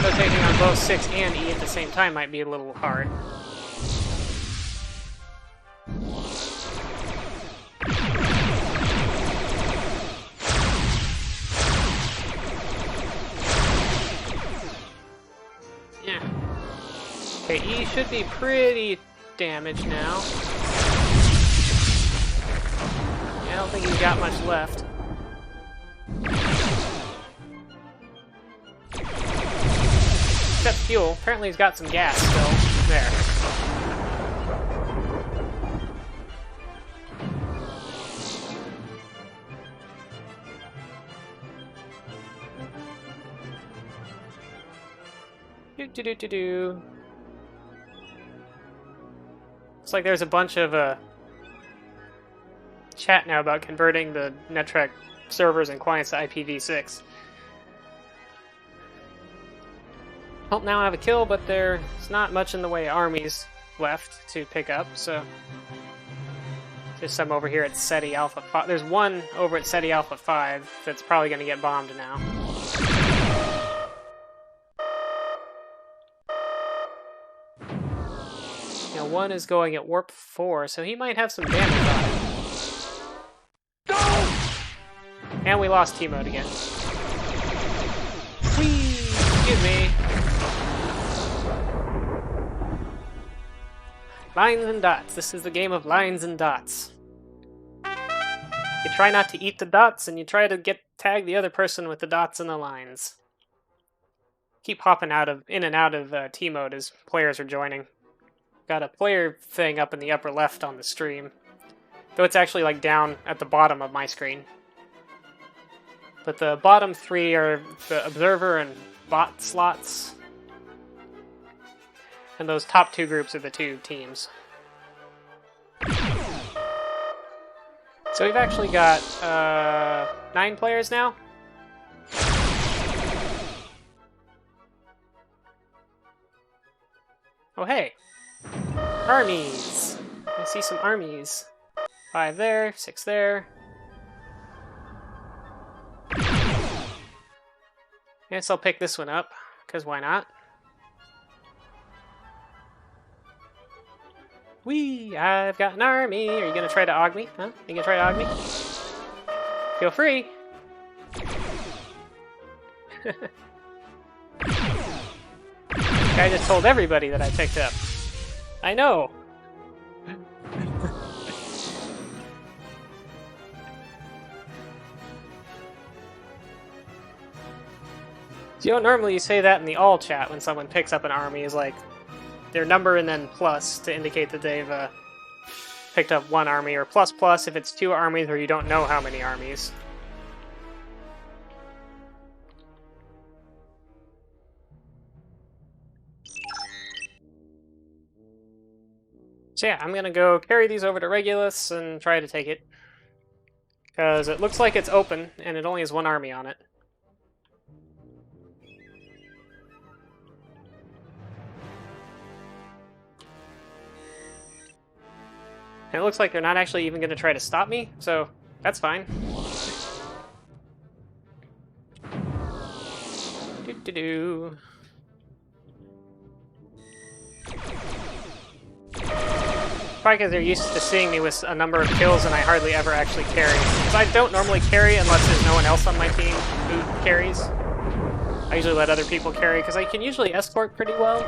So taking on both 6 and E at the same time might be a little hard. Yeah. Okay, E should be pretty damaged now. Yeah, I don't think he's got much left. Except fuel. Apparently he's got some gas still. There. Do. Looks like there's a bunch of chat now about converting the Netrek servers and clients to IPv6. Well, now I have a kill, but there's not much in the way of armies left to pick up, so... There's some over here at SETI Alpha 5. There's one over at SETI Alpha 5 that's probably going to get bombed now. Now, one is going at Warp 4, so he might have some damage on him. And we lost T-Mode again. Whee! Excuse me. Lines and dots. This is the game of lines and dots. You try not to eat the dots, and you try to tag the other person with the dots and the lines. Keep hopping in and out of T-Mode as players are joining. Got a player thing up in the upper left on the stream. Though it's actually like down at the bottom of my screen. But the bottom 3 are the observer and bot slots. And those top 2 groups are the 2 teams. So we've actually got 9 players now. Oh hey! Armies! I see some armies. 5 there, 6 there. Guess I'll pick this one up, because why not? Whee! I've got an army! Are you gonna try to AUG me? Huh? You gonna try to AUG me? Feel free! I just told everybody that I picked up. I know! You know, normally you say that in the all chat when someone picks up an army, is like their number and then plus to indicate that they've picked up 1 army, or plus plus if it's 2 armies or you don't know how many armies. So yeah, I'm gonna go carry these over to Regulus and try to take it. Because it looks like it's open, and it only has 1 army on it. And it looks like they're not actually even going to try to stop me, so that's fine. Do-do-do. Probably because they're used to seeing me with a number of kills and I hardly ever actually carry. Because I don't normally carry unless there's no one else on my team who carries. I usually let other people carry because I can usually escort pretty well.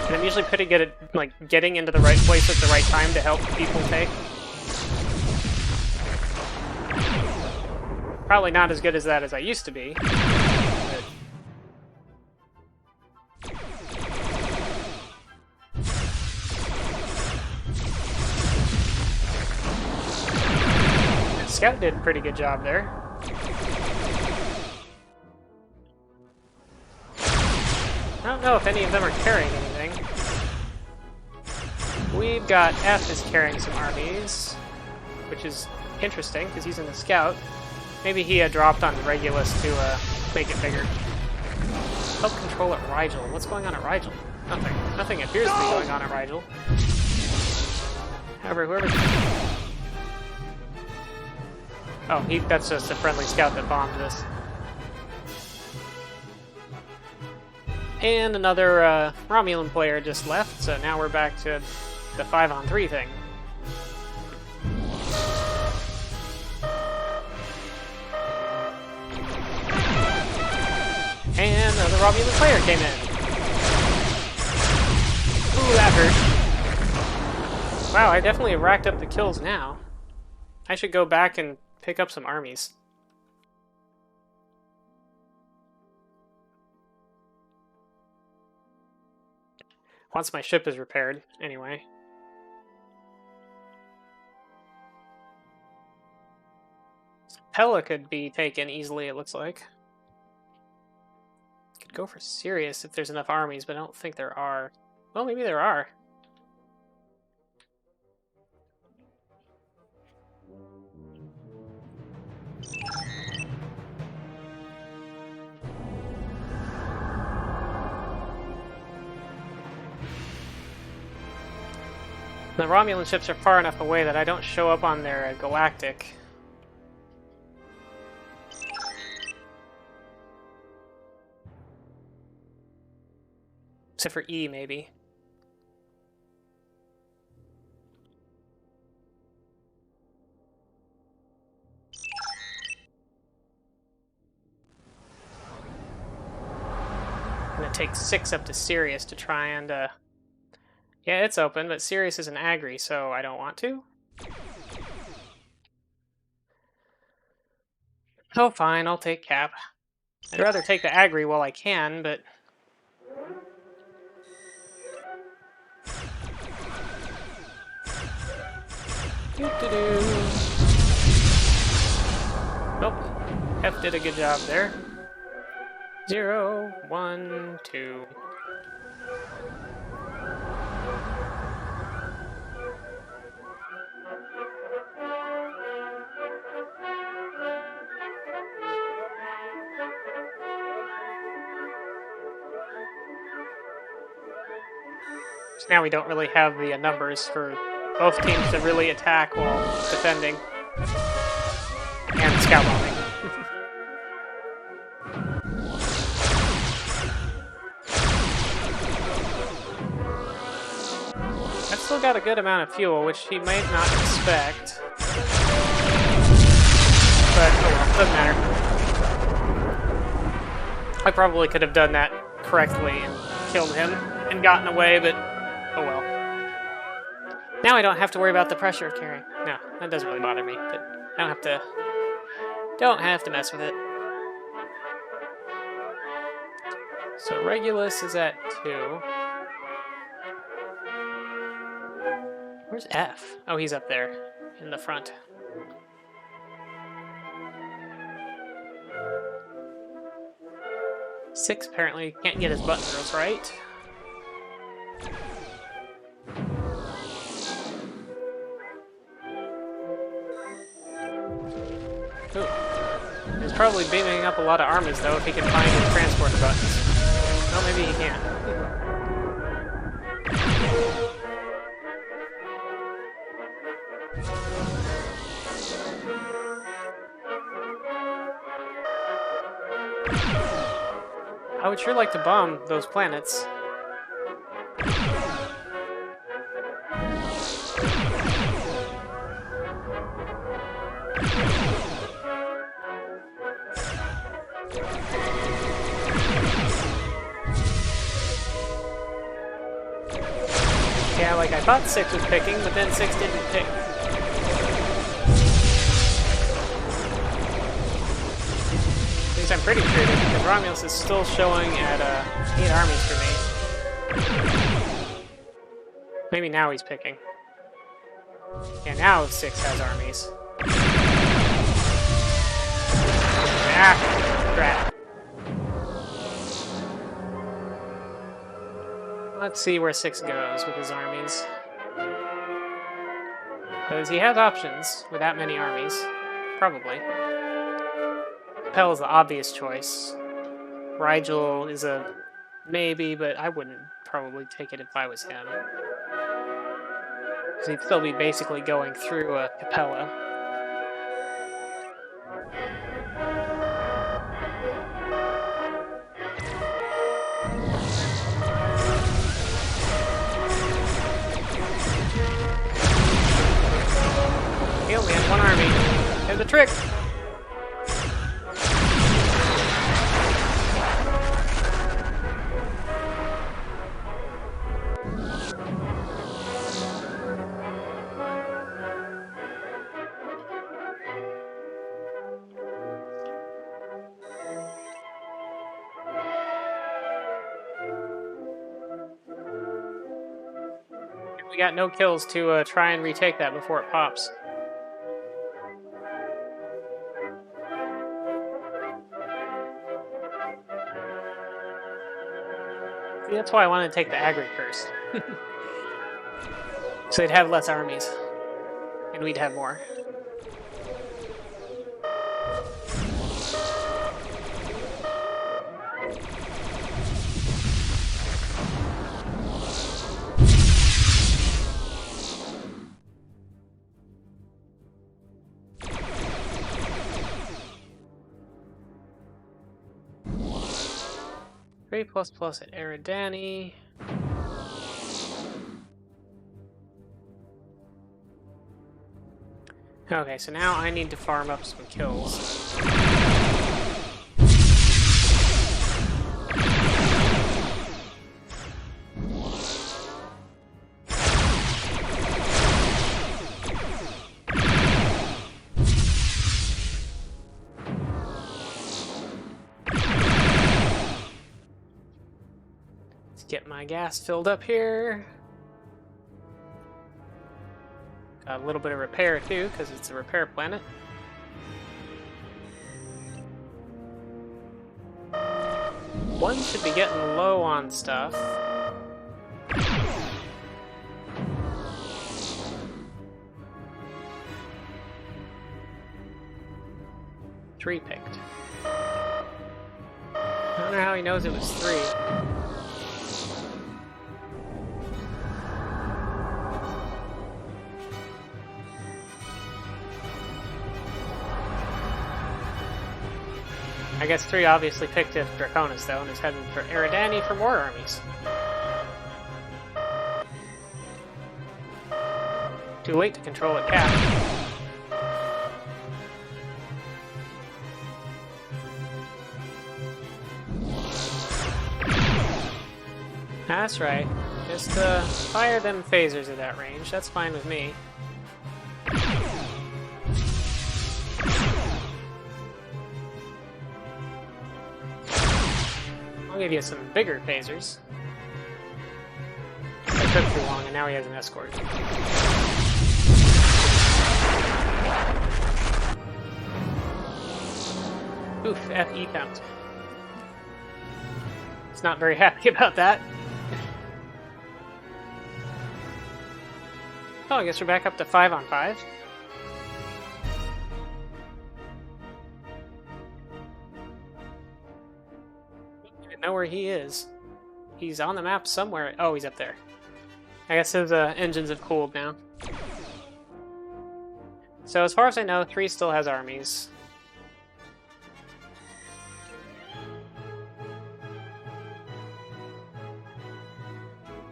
And I'm usually pretty good at like getting into the right place at the right time to help people take. Probably not as good as that as I used to be. But... Scout did a pretty good job there. I don't know if any of them are carrying anything. We've got F is carrying some armies, which is interesting because he's in the scout. Maybe he had dropped on Regulus to make it bigger. Help control at Rigel. What's going on at Rigel? Nothing. Nothing appears to be going on at Rigel. However, whoever... Oh, that's just a friendly scout that bombed this. And another Romulan player just left, so now we're back to the 5-on-3 thing. And the Romulan player came in. Ooh, that hurt. Wow, I definitely racked up the kills now. I should go back and pick up some armies. Once my ship is repaired, anyway. Pella could be taken easily, it looks like. Could go for Sirius if there's enough armies, but I don't think there are. Well, maybe there are. The Romulan ships are far enough away that I don't show up on their galactic. Except for E, maybe. I'm gonna take 6 up to Sirius to try and, yeah, it's open, but Sirius is an Agri, so I don't want to. Oh, fine, I'll take Cap. I'd rather take the Agri while I can, but... Doo-doo-doo. Nope. F did a good job there. 0, 1, 2... So now we don't really have the numbers for both teams to really attack while defending. And scout bombing. I've still got a good amount of fuel, which he might not expect. But, oh well, doesn't matter. I probably could have done that correctly and killed him and gotten away, but oh well. Now I don't have to worry about the pressure of carrying. No, that doesn't really bother me, but I don't have to mess with it. So Regulus is at 2. Where's F? Oh, he's up there in the front. Six apparently can't get his button rolls right. Ooh. He's probably beaming up a lot of armies though if he can find his transport buttons. Well, maybe he can't. I would sure like to bomb those planets. Yeah, like I thought 6 was picking, but then 6 didn't pick. At least I'm pretty sure that because Romulus is still showing at 8 armies for me. Maybe now he's picking. Yeah, now 6 has armies. Ah, crap. Let's see where 6 goes with his armies. Because he has options with that many armies. Probably. Pell is the obvious choice. Rigel is a maybe, but I wouldn't probably take it if I was him. Because he'd still be basically going through a Capella. only had one army. There's a trick! We got no kills to try and retake that before it pops. See, that's why I wanted to take the Agri first. So they'd have less armies. And we'd have more. Three plus at Eridani. Okay, so now I need to farm up some kills. Get my gas filled up here. Got a little bit of repair too, because it's a repair planet. One should be getting low on stuff. Three picked. I don't know how he knows it was three. I guess 3 obviously picked it Draconis, though, and is heading for Eridani for more armies. Too late to control it, Cap. That's right. Just fire them phasers at that range. That's fine with me. I'll give you some bigger phasers. It took too long, and now he has an escort. Oof, FE count. He's not very happy about that. Oh, I guess we're back up to 5 on 5. Know where he is. He's on the map somewhere. Oh, he's up there. I guess his engines have cooled now. So as far as I know, 3 still has armies.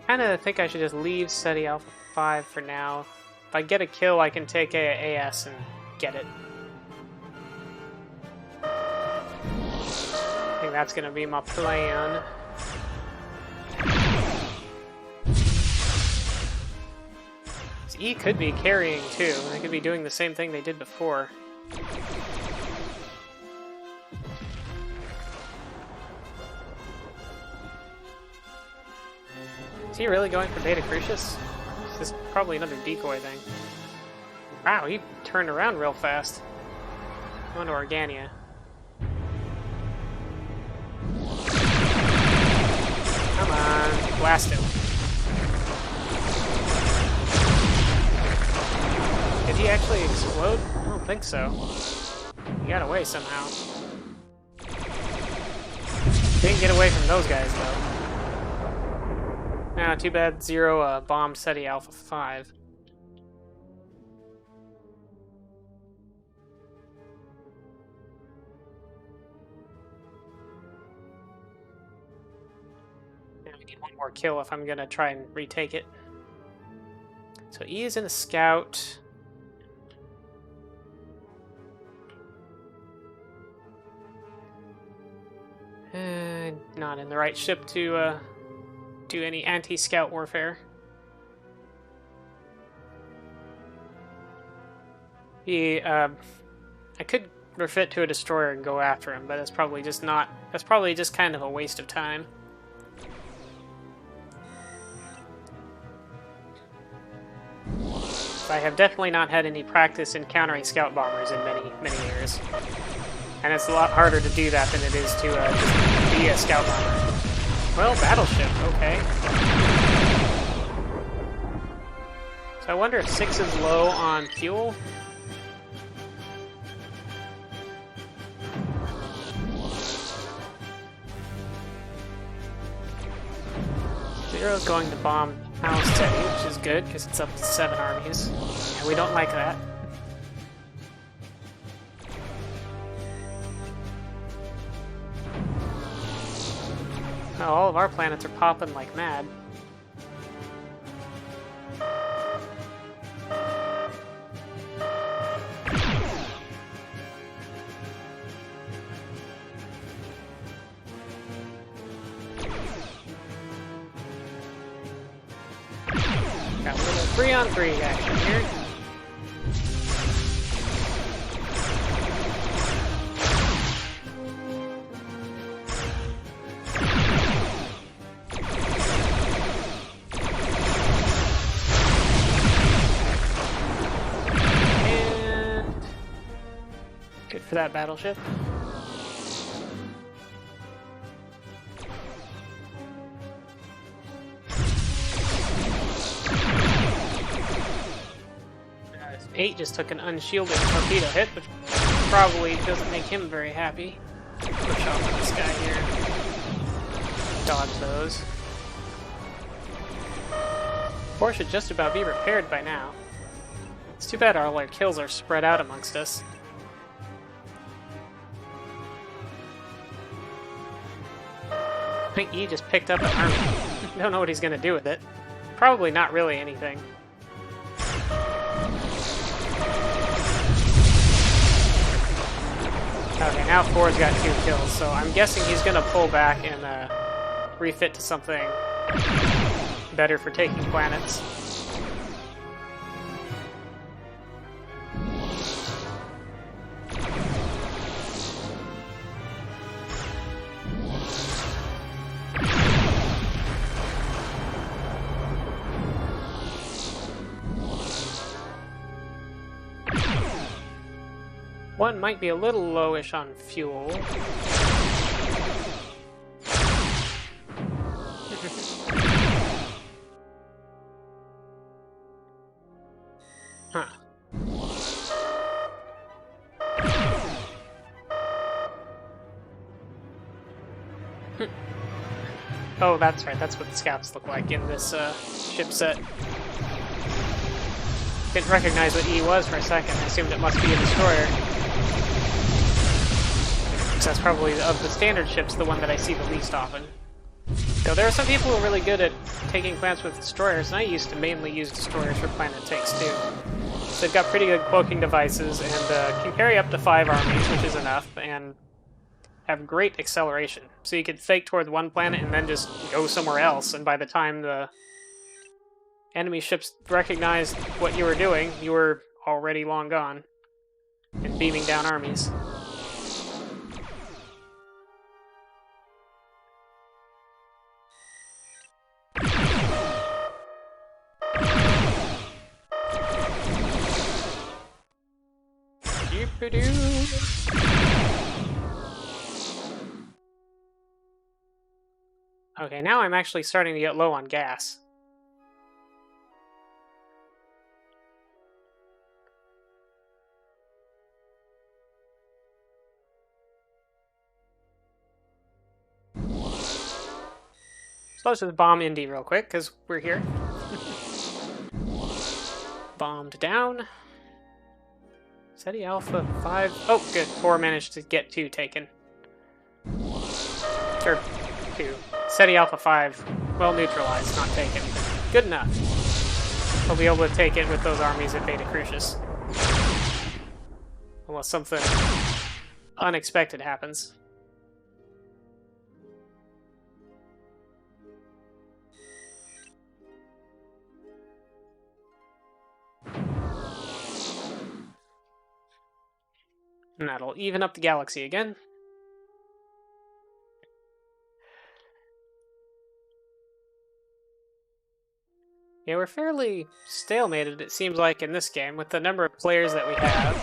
Kinda think I should just leave Steady Alpha 5 for now. If I get a kill, I can take AS and get it. I think that's gonna be my plan. E could be carrying too. They could be doing the same thing they did before. Is he really going for Beta Crucius? This is probably another decoy thing. Wow, he turned around real fast. Going to Organia. Come on, blast him. Did he actually explode? I don't think so. He got away somehow. Didn't get away from those guys, though. Ah, too bad Zero bombed SETI Alpha 5. Now we need one more kill if I'm gonna try and retake it. So E is in a scout. the right ship to do any anti-scout warfare. I could refit to a destroyer and go after him, but that's probably just not. That's probably just kind of a waste of time. I have definitely not had any practice encountering scout bombers in many years, and it's a lot harder to do that than it is to just be a scout bomber. Well, battleship, okay. So I wonder if 6 is low on fuel. Zero's going to bomb House City, which is good because it's up to 7 armies, and we don't like that. Oh, all of our planets are popping like mad. Got a little 3-on-3 action here. And good for that battleship. Eight just took an unshielded torpedo hit, which probably doesn't make him very happy. Push off this guy here. Dodge those. 4 should just about be repaired by now. It's too bad all our kills are spread out amongst us. I think E just picked up an army. Don't know what he's gonna do with it. Probably not really anything. Okay, now 4's got 2 kills, so I'm guessing he's gonna pull back and refit to something better for taking planets. One might be a little lowish on fuel. Huh. Oh, that's right. That's what the scouts look like in this ship set. Didn't recognize what E was for a second. I assumed it must be a destroyer. That's probably, of the standard ships, the one that I see the least often. So there are some people who are really good at taking planets with destroyers, and I used to mainly use destroyers for planet takes too. So they've got pretty good cloaking devices, and can carry up to 5 armies, which is enough, and have great acceleration. So you could fake towards one planet and then just go somewhere else, and by the time the enemy ships recognized what you were doing, you were already long gone, and beaming down armies. Okay, now I'm actually starting to get low on gas. So let's just bomb Indy real quick, because we're here. Bombed down. SETI Alpha 5. Oh, good. 4 managed to get 2 taken. Or 2. SETI Alpha 5, well neutralized, not taken. Good enough. We'll be able to take it with those armies at Beta Crucius. Unless something unexpected happens. And that'll even up the galaxy again. Yeah, we're fairly stalemated, it seems like, in this game, with the number of players that we have.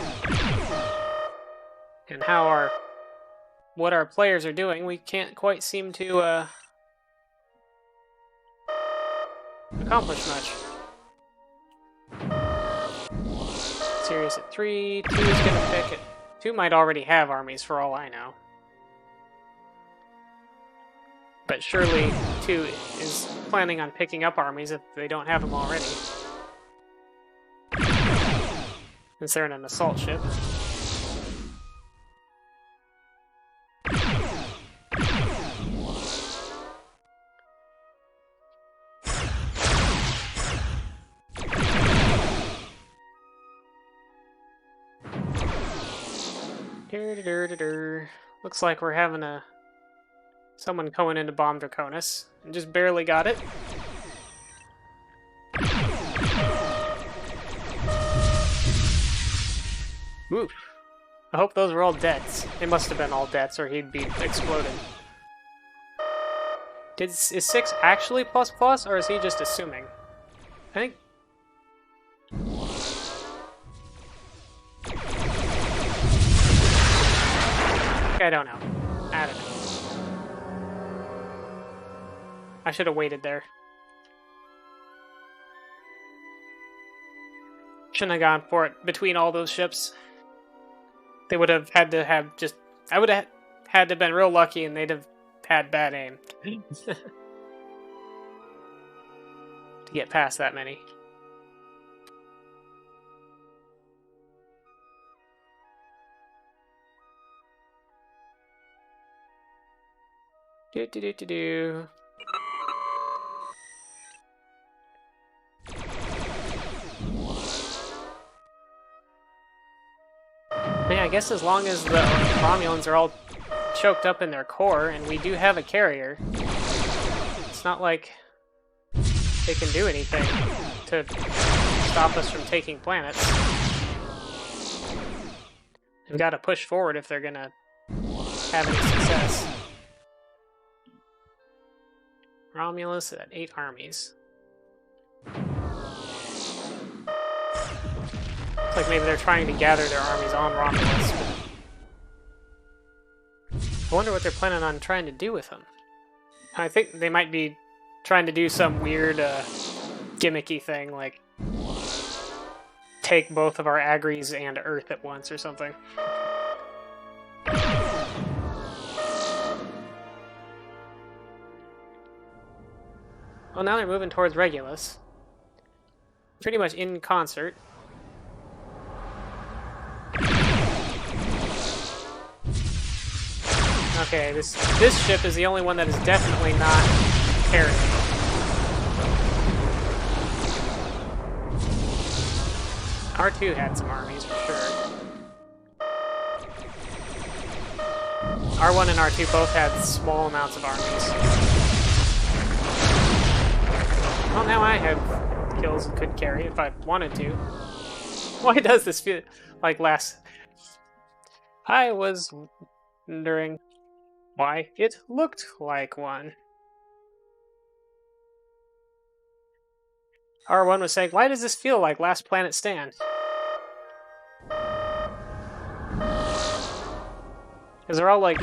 And what our players are doing, we can't quite seem to accomplish much. Sirius at 3, 2 is gonna pick it. 2 might already have armies for all I know. But surely 2 is planning on picking up armies if they don't have them already. Since they're in an assault ship. Looks like we're having someone going in to bomb Draconis, and just barely got it. Oof. I hope those were all deaths. They must have been all deaths, or he'd be exploded. Is 6 actually ++, or is he just assuming? I think... I don't know. I don't know. I should have waited there. Shouldn't have gone for it between all those ships. They would have had to have just... I would have had to have been real lucky and they'd have had bad aim. To get past that many. Do. Yeah, I guess as long as the Romulans are all choked up in their core, and we do have a carrier, it's not like they can do anything to stop us from taking planets. They've got to push forward if they're gonna have any success. Romulus at 8 armies. Looks like maybe they're trying to gather their armies on Romulus. I wonder what they're planning on trying to do with them. I think they might be trying to do some weird gimmicky thing, like take both of our Agries and Earth at once or something. Well, now they're moving towards Regulus. Pretty much in concert. Okay, this ship is the only one that is definitely not carrying. R2 had some armies for sure. R1 and R2 both had small amounts of armies. Well, now I have kills and could carry if I wanted to. Why does this feel like last... I was wondering why it looked like one. R1 was saying, why does this feel like Last Planet Stand? Because they're all, like,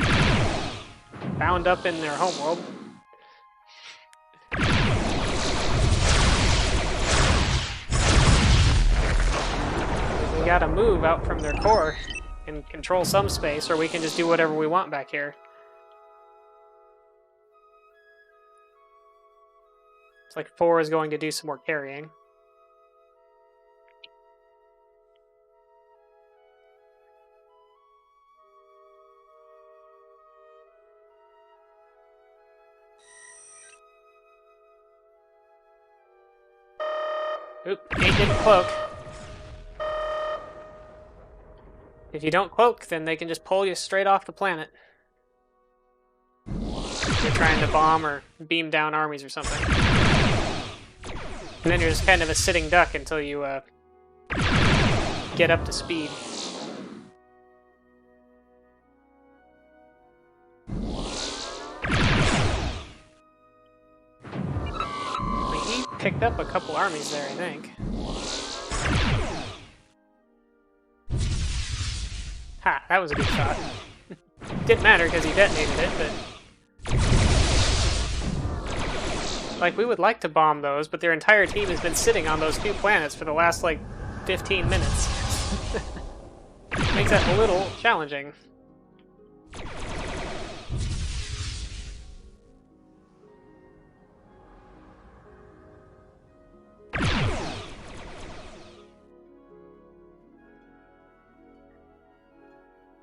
bound up in their homeworld. We gotta move out from their core and control some space, or we can just do whatever we want back here. It's like 4 is going to do some more carrying. Oop, 8 didn't cloak. If you don't cloak, then they can just pull you straight off the planet. If you're trying to bomb or beam down armies or something. And then you're just kind of a sitting duck until you get up to speed. picked up a couple armies there, I think. Ha, that was a good shot. Didn't matter because he detonated it, but... Like, we would like to bomb those, but their entire team has been sitting on those 2 planets for the last, like, 15 minutes. Makes that a little challenging.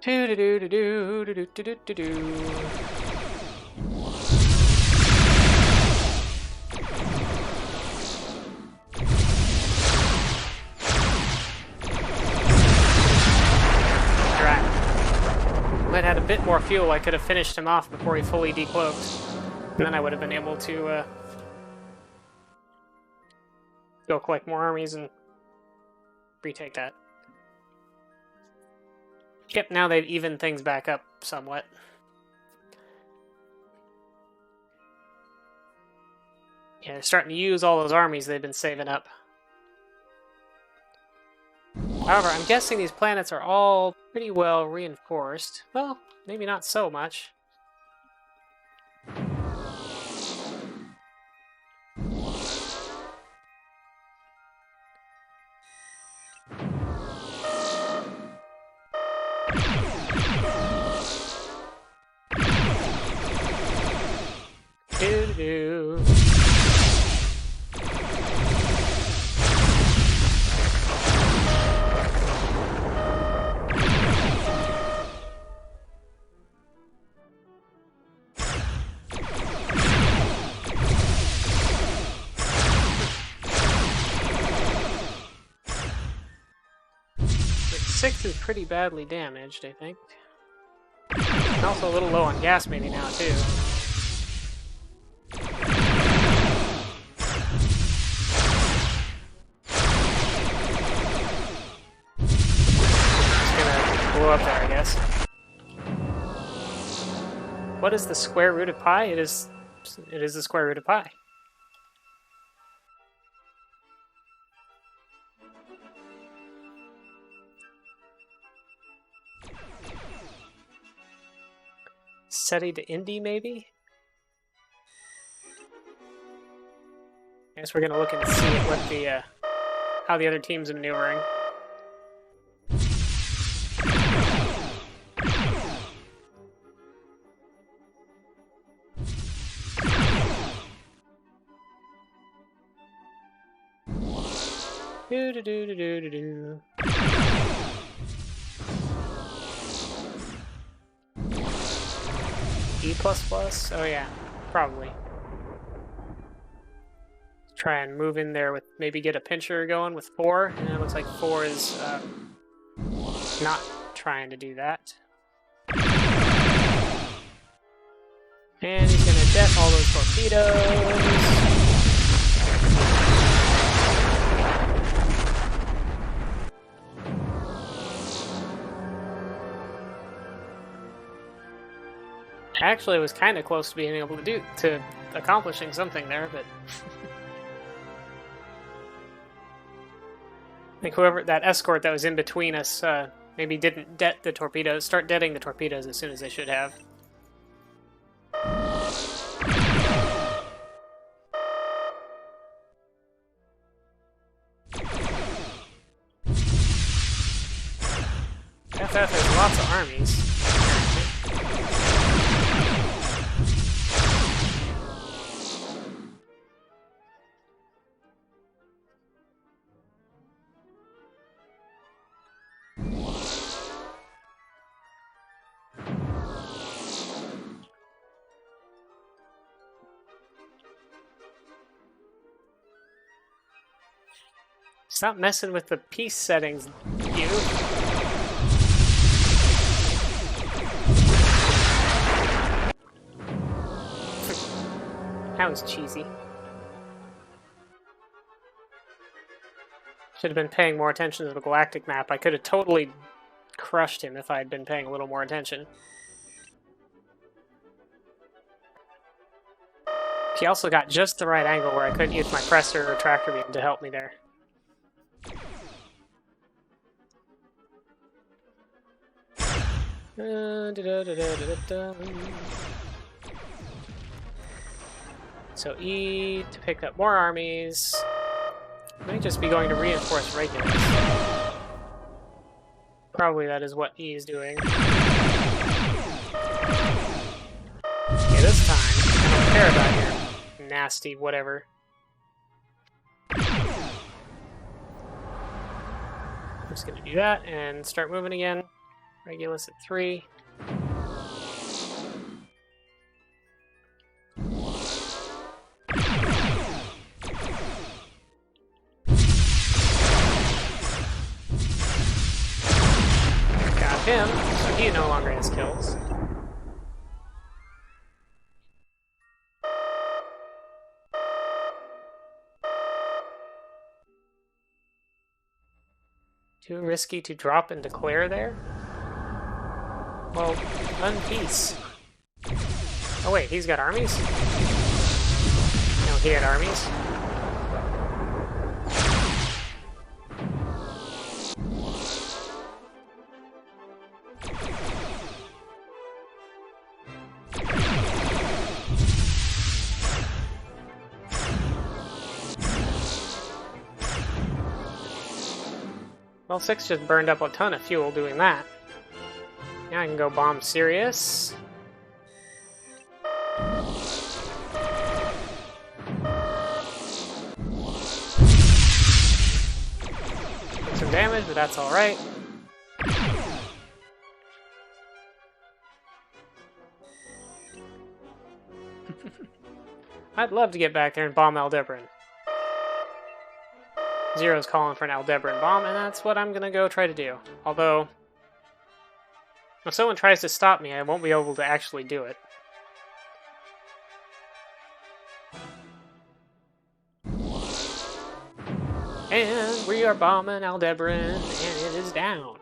Do-do-do-do-do-do-do-do-do-do. If I'd had a bit more fuel, I could have finished him off before he fully decloaked. And then I would have been able to go collect more armies and retake that. Yep, now they've evened things back up somewhat. Yeah, they're starting to use all those armies they've been saving up. However, I'm guessing these planets are all pretty well reinforced. Well, maybe not so much. Do-do-do. Six is pretty badly damaged, I think. And also a little low on gas maybe now, too. Just gonna blow up there, I guess. What is the square root of pi? It is the square root of pi. SETI to Indy, maybe? I guess we're gonna look and see what the how the other teams are maneuvering. Do do do do do do do. E++? Oh yeah, probably. Let's try and move in there with maybe get a pincher going with 4, and it looks like 4 is not trying to do that. And he's gonna det all those torpedoes. Actually, it was kind of close to being able to accomplishing something there, but I think whoever that escort that was in between us maybe didn't det the torpedoes. Start detting the torpedoes as soon as they should have. FF has lots of armies. Stop messing with the peace settings, you. That was cheesy. Should have been paying more attention to the galactic map. I could have totally crushed him if I had been paying a little more attention. He also got just the right angle where I couldn't use my presser or tractor beam to help me there. So E to pick up more armies. May just be going to reinforce regulars. Probably that is what E is doing. Okay, this time, I don't care about your nasty whatever. I'm just gonna do that and start moving again. Regulus at 3. Got him, so he no longer has kills. Too risky to drop and declare there? Well, unpeace. Oh wait, he's got armies? No, he had armies. Well, 6 just burned up a ton of fuel doing that. Now I can go bomb Sirius. Took some damage, but that's alright. I'd love to get back there and bomb Aldebaran. Zero's calling for an Aldebaran bomb, and that's what I'm gonna go try to do. Although, if someone tries to stop me, I won't be able to actually do it. And we are bombing Aldebaran, and it is down.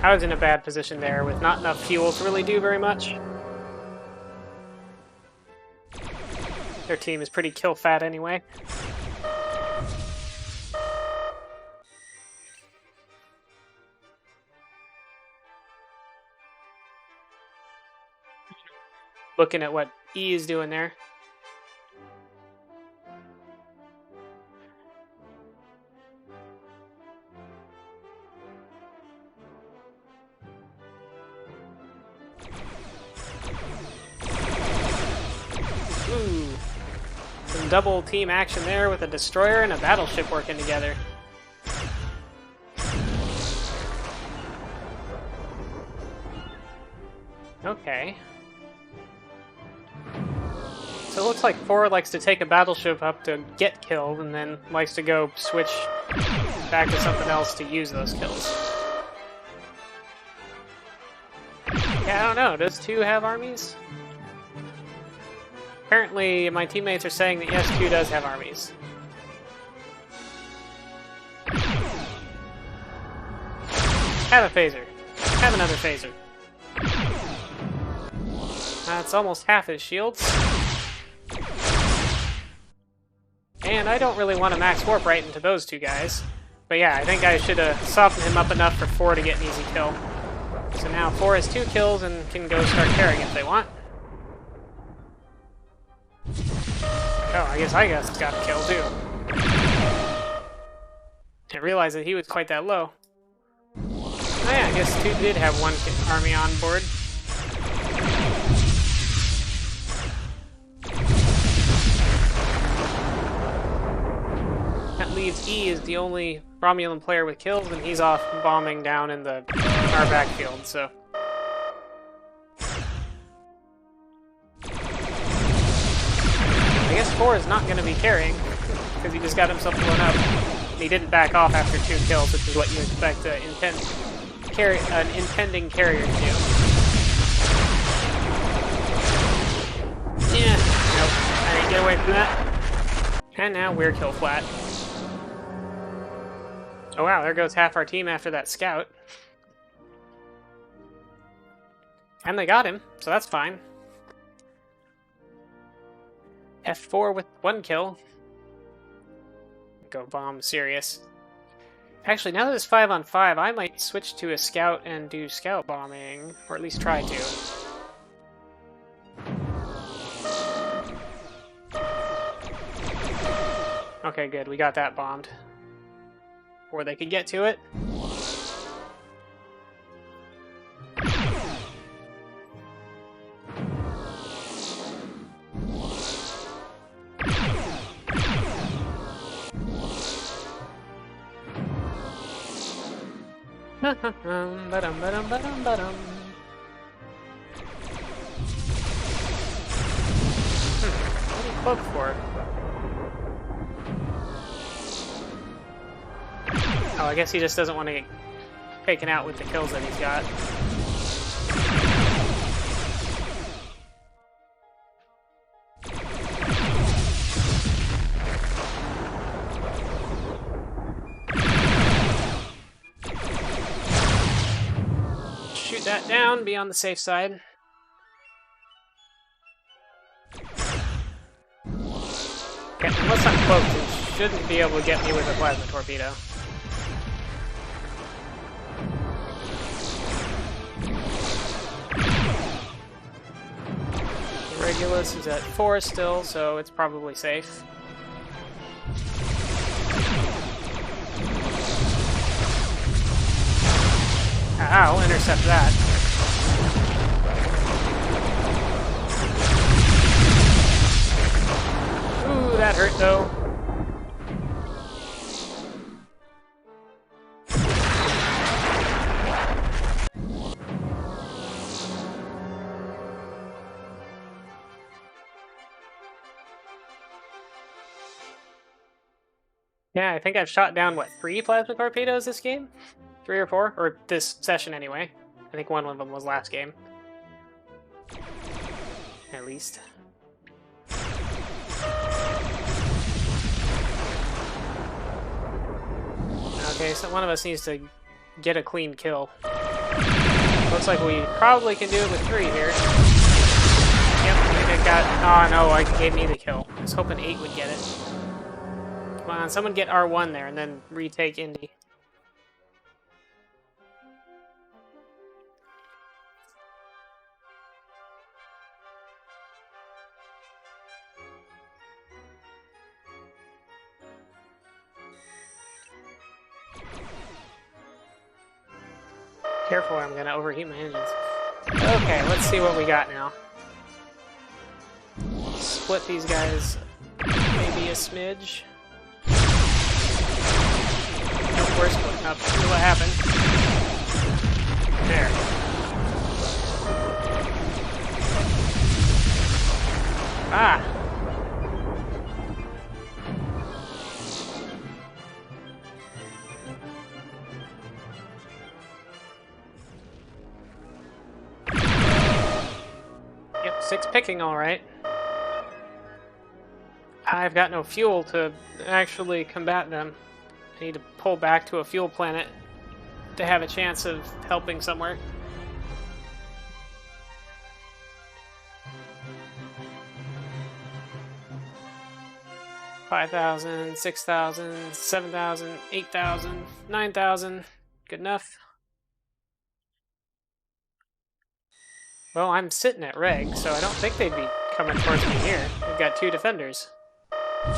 I was in a bad position there with not enough fuel to really do very much. Their team is pretty kill fat anyway. Looking at what E is doing there. Ooh, some double team action there with a destroyer and a battleship working together. Okay. So it looks like 4 likes to take a battleship up to get killed and then likes to go switch back to something else to use those kills. Yeah, I don't know. Does 2 have armies? Apparently, my teammates are saying that yes, 2 does have armies. Have a phaser. Have another phaser. That's almost half his shields. And I don't really want to max warp right into those 2 guys. But yeah, I think I should have softened him up enough for 4 to get an easy kill. So now 4 has 2 kills and can go start carrying if they want. Oh, I guess got a kill too. Didn't realize that he was quite that low. Oh yeah, I guess 2 did have 1 army on board. That leaves E as the only Romulan player with kills, and he's off bombing down in our backfield, so... I guess 4 is not going to be carrying, because he just got himself blown up. And he didn't back off after 2 kills, which is what you expect an impending carrier to do. Yeah, nope, I didn't get away from that. And now we're kill flat. Oh wow, there goes half our team after that scout. And they got him, so that's fine. F4 with 1 kill. Go bomb Sirius. Actually, now that it's 5 on 5, I might switch to a scout and do scout bombing, or at least try to. Okay, good. We got that bombed. Before they could get to it. What did he cloak for? Oh, I guess he just doesn't want to get taken out with the kills that he's got. Shoot that down, be on the safe side. Okay, unless I'm cloaked, he shouldn't be able to get me with a plasma torpedo. Regulus is at 4 still, so it's probably safe. I'll intercept that. Ooh, that hurt though. Yeah, I think I've shot down, what, 3 plasma torpedoes this game? 3 or 4? Or this session, anyway. I think one of them was last game. At least. Okay, so one of us needs to get a clean kill. Looks like we probably can do it with 3 here. Yep, I think I got... Oh no, it gave me the kill. I was hoping 8 would get it. Come on, someone get R1 there and then retake Indy. Careful, I'm gonna overheat my engines. Okay, let's see what we got now. Split these guys maybe a smidge. Nope, we're splitting up. See what happened. There. Ah! Yep, 6 picking, alright. I've got no fuel to actually combat them. I need to pull back to a fuel planet to have a chance of helping somewhere. $5,000, $6,000, $7,000, $8,000, $9,000. Good enough. Well, I'm sitting at reg, so I don't think they'd be coming towards me here. We've got 2 defenders.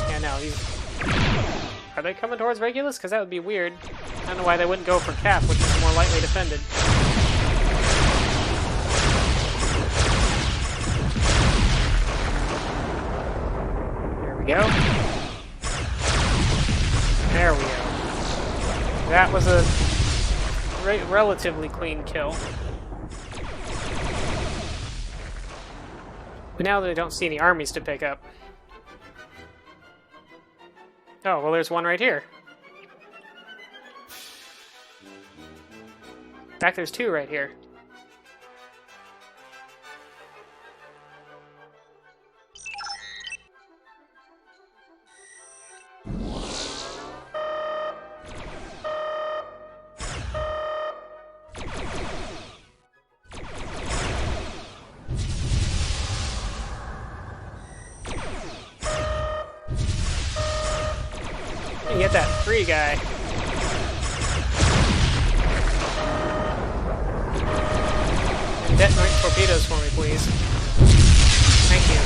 Yeah, no, he's... Are they coming towards Regulus? Because that would be weird. I don't know why they wouldn't go for Cap, which is more lightly defended. There we go. There we go. That was a relatively clean kill. But now that I don't see any armies to pick up. Oh, well there's one right here. In fact, there's 2 right here. Get that free guy. And detonate torpedoes for me, please. Thank you.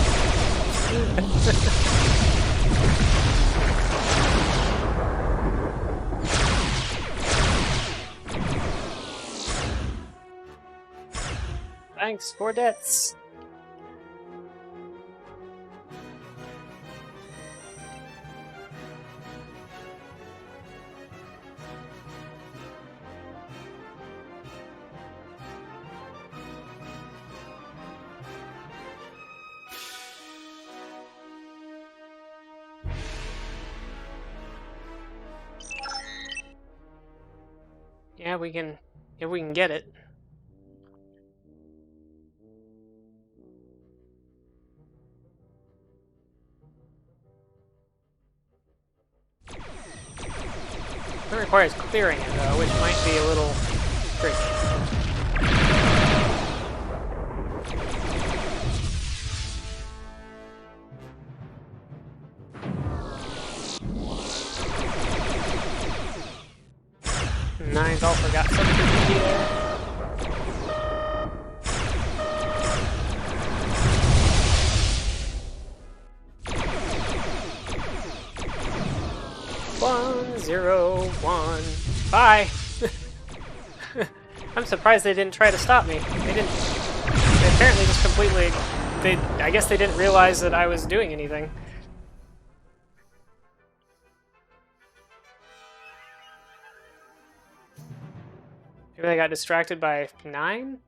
Thanks for debts. Yeah, we can, if we can get it. It requires clearing it, though, which might be a little tricky. Nines all forgot something to do there. One, 0, 1. Bye! I'm surprised they didn't try to stop me. They didn't. They apparently just completely. I guess they didn't realize that I was doing anything. Maybe I got distracted by 9?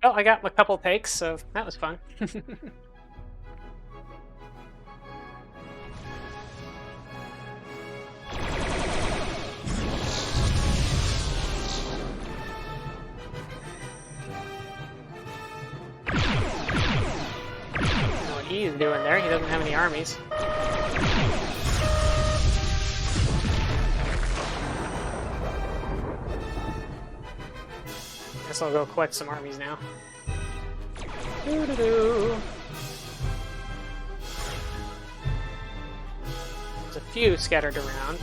Oh, I got a couple takes, so that was fun. What he's doing there, he doesn't have any armies. Guess I'll go collect some armies now. Doo-doo-doo. There's a few scattered around.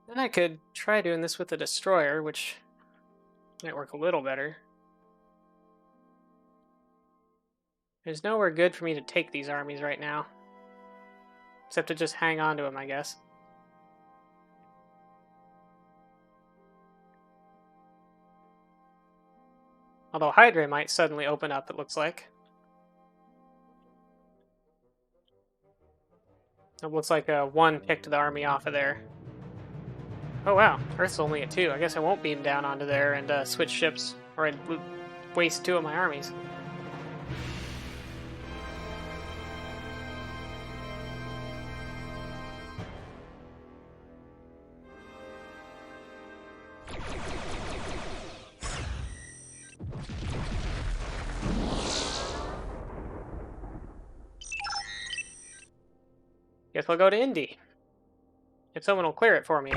Then I could try doing this with the destroyer, which might work a little better. There's nowhere good for me to take these armies right now. Except to just hang on to them, I guess. Although Hydra might suddenly open up, it looks like. It looks like a 1 picked the army off of there. Oh wow, Earth's only at 2. I guess I won't beam down onto there and switch ships, or I'd waste 2 of my armies. Guess I'll go to Indy. If someone will clear it for me.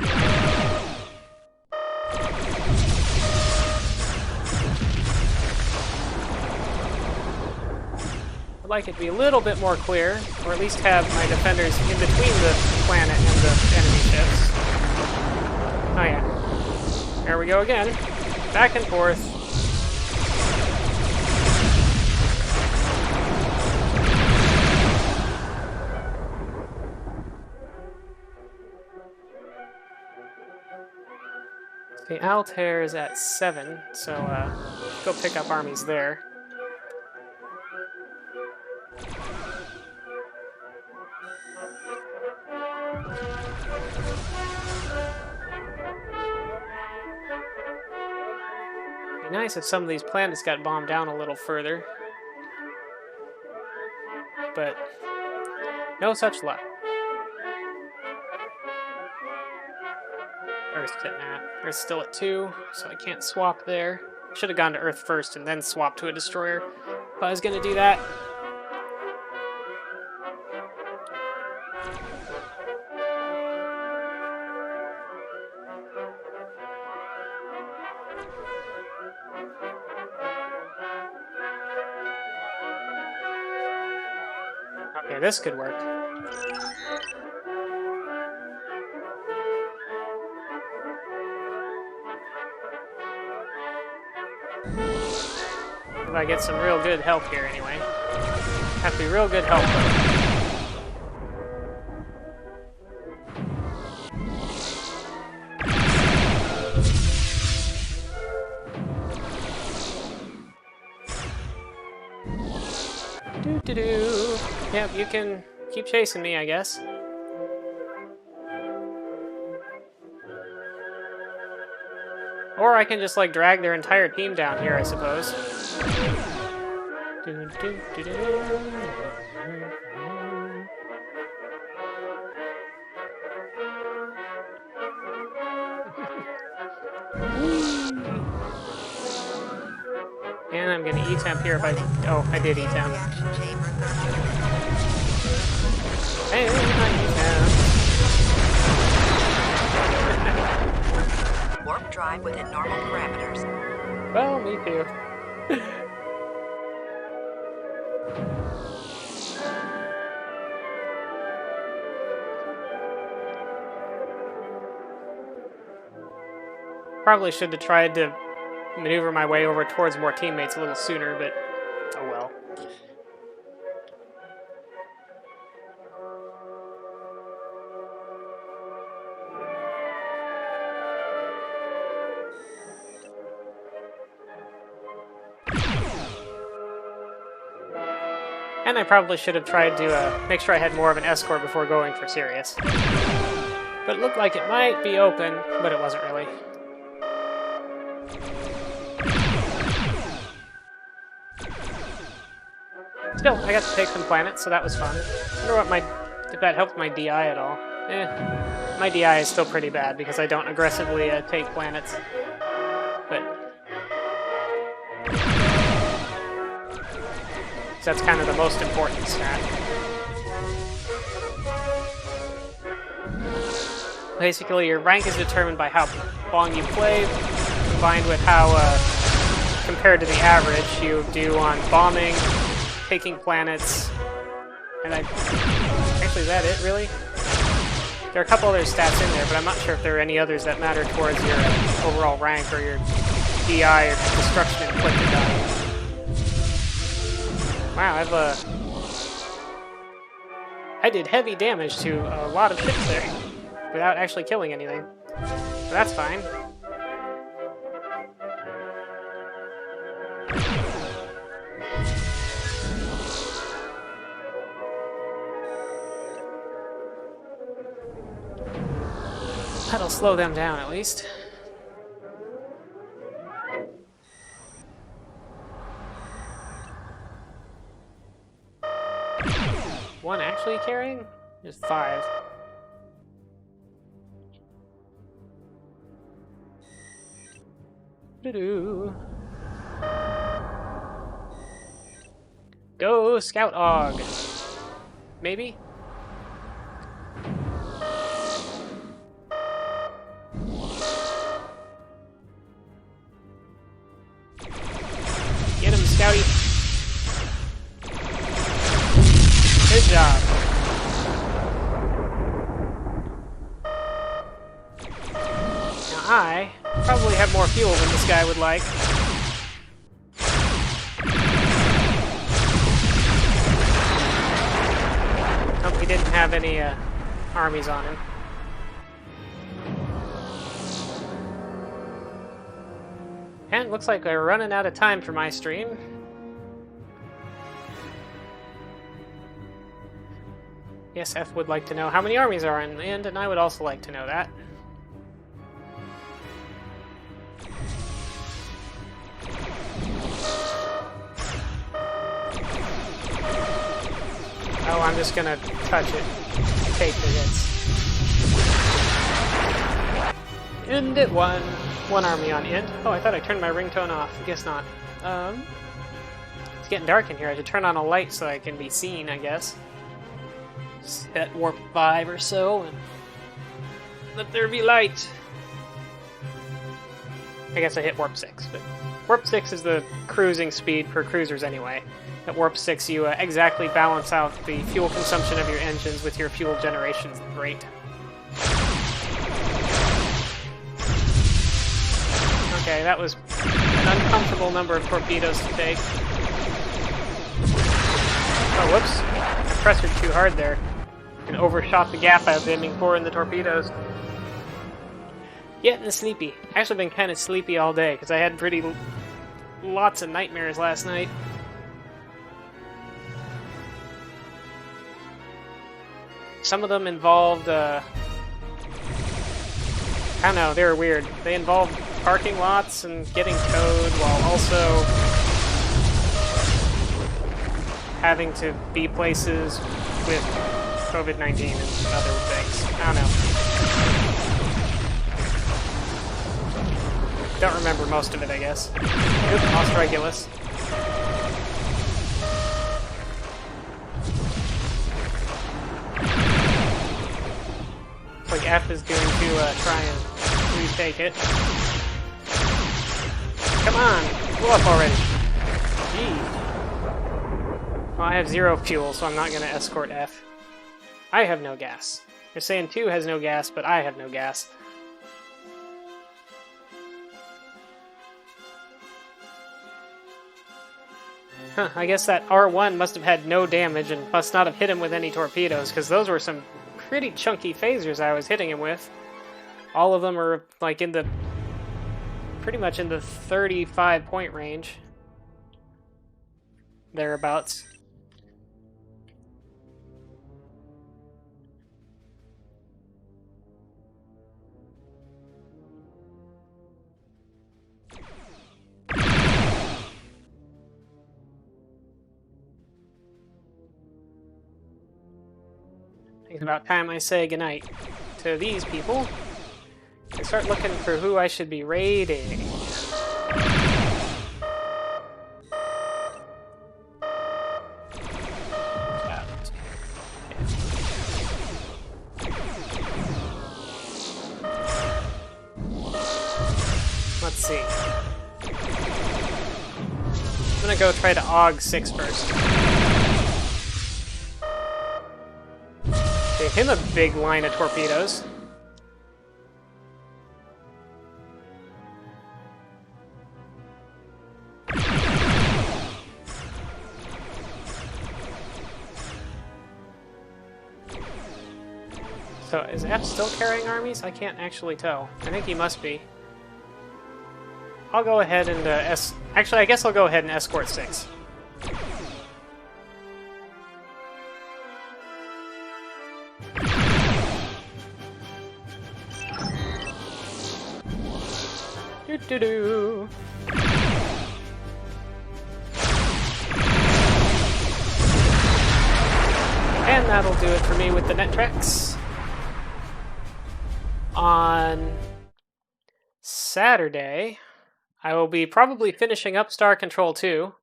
I'd like it to be a little bit more clear, or at least have my defenders in between the planet and the enemy ships. Oh yeah. There we go again. Back and forth. The Altair is at 7, so go pick up armies there. It'd be nice if some of these planets got bombed down a little further. But no such luck. Earth's still at 2, so I can't swap there. Should have gone to Earth first and then swapped to a destroyer if I was going to do that. Okay, this could work. If I get some real good help here anyway. Have to be real good help though. Doo-doo-doo. Yep, you can keep chasing me, I guess. Or I can just, like, drag their entire team down here, I suppose. And I'm gonna E-temp here if I... Oh, I did E-temp. Hey, I Warp drive within normal parameters. Well, me too. Probably should have tried to maneuver my way over towards more teammates a little sooner, but oh well. And I probably should have tried to make sure I had more of an escort before going for Sirius. But it looked like it might be open, but it wasn't really. Still, I got to take some planets, so that was fun. I wonder if that helped my DI at all. My DI is still pretty bad because I don't aggressively take planets. But that's kind of the most important stat. Basically, your rank is determined by how long you play, combined with how, compared to the average, you do on bombing, taking planets, and actually, is that it, really? There are a couple other stats in there, but I'm not sure if there are any others that matter towards your overall rank or your DI or destruction inflicted die. Wow, I did heavy damage to a lot of ships there without actually killing anything. So that's fine. That'll slow them down, at least. One actually carrying? Just 5. Doo-doo. Go, Scout Og! Maybe? Get him, Scouty! Good job. Now I probably have more fuel than this guy would like. Hope he didn't have any armies on him. And it looks like we're running out of time for my stream. Yes, F would like to know how many armies are in land, and I would also like to know that. Oh, I'm just gonna touch it. Take the hits. End at one. One army on end. Oh, I thought I turned my ringtone off. I guess not. It's getting dark in here. I should turn on a light so I can be seen, I guess. Set warp 5 or so, and let there be light. I guess I hit warp 6, but warp 6 is the cruising speed for cruisers anyway. At warp 6, you exactly balance out the fuel consumption of your engines with your fuel generation rate. Okay, that was an uncomfortable number of torpedoes to take. Oh, whoops. I pressured too hard there. And overshot the gap I was aiming for in the torpedoes. Getting sleepy. Actually been kind of sleepy all day, because I had lots of nightmares last night. Some of them involved, I don't know, they were weird. They involved parking lots and getting towed while also having to be places with COVID-19 and other things. I don't know. Don't remember most of it, I guess. Oop, lost Regulus. Looks like F is going to try and retake it. Come on! Blow up already! Gee. Well, I have 0 fuel, so I'm not going to escort F. I have no gas. They're saying 2 has no gas, but I have no gas. Huh, I guess that R1 must have had no damage and must not have hit him with any torpedoes, because those were some pretty chunky phasers I was hitting him with. All of them are like in the pretty much in the 35 point range. Thereabouts. It's about time I say goodnight to these people and start looking for who I should be raiding. Let's see. I'm gonna go try to AUG 6 first. Gave him a big line of torpedoes. So, is F still carrying armies? I can't actually tell. I think he must be. I'll go ahead and actually, I guess I'll go ahead and escort 6. Doo-doo-doo. And that'll do it for me with the Netreks. On Saturday, I will be probably finishing up Star Control 2.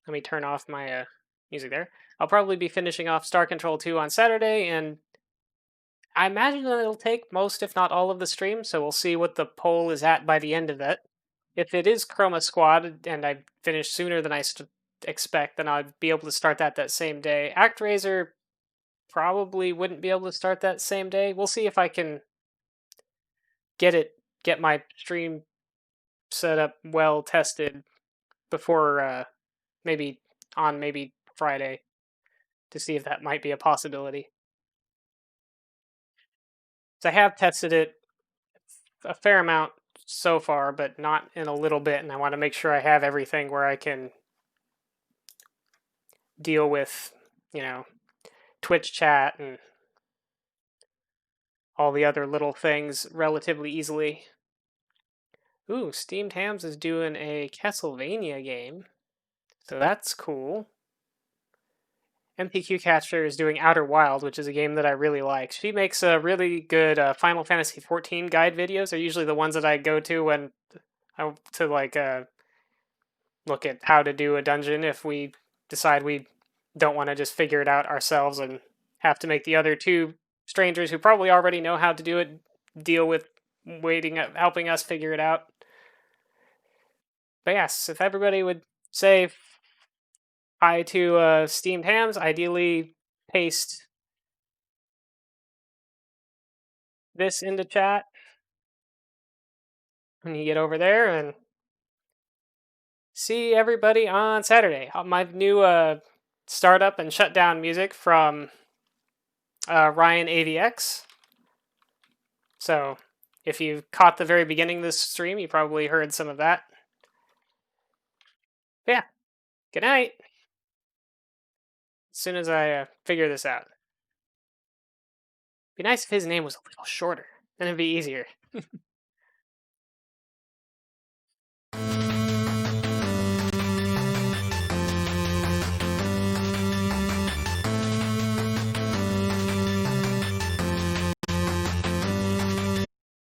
Let me turn off my music there. I'll probably be finishing off Star Control 2 on Saturday, and I imagine that it'll take most, if not all, of the stream, so we'll see what the poll is at by the end of it. If it is Chroma Squad, and I finish sooner than I expect, then I'll be able to start that same day. ActRaiser probably wouldn't be able to start that same day. We'll see if I can get my stream set up well tested before maybe Friday to see if that might be a possibility. So I have tested it a fair amount so far, but not in a little bit, and I want to make sure I have everything where I can deal with, Twitch chat and all the other little things relatively easily. Ooh, Steamed Hams is doing a Castlevania game, so that's cool. MPQ Catcher is doing Outer Wild, which is a game that I really like. She makes a really good Final Fantasy 14 guide videos. They're usually the ones that I go to when I to like look at how to do a dungeon if we decide we don't want to just figure it out ourselves and have to make the other two strangers who probably already know how to do it deal with waiting helping us figure it out. But yes, if everybody would say hi to steamed hams, ideally paste this into chat when you get over there, and see everybody on Saturday. My new startup and shutdown music from Ryan AVX. So if you caught the very beginning of this stream, you probably heard some of that. But yeah, good night. As soon as I figure this out. Be nice if his name was a little shorter. Then it'd be easier.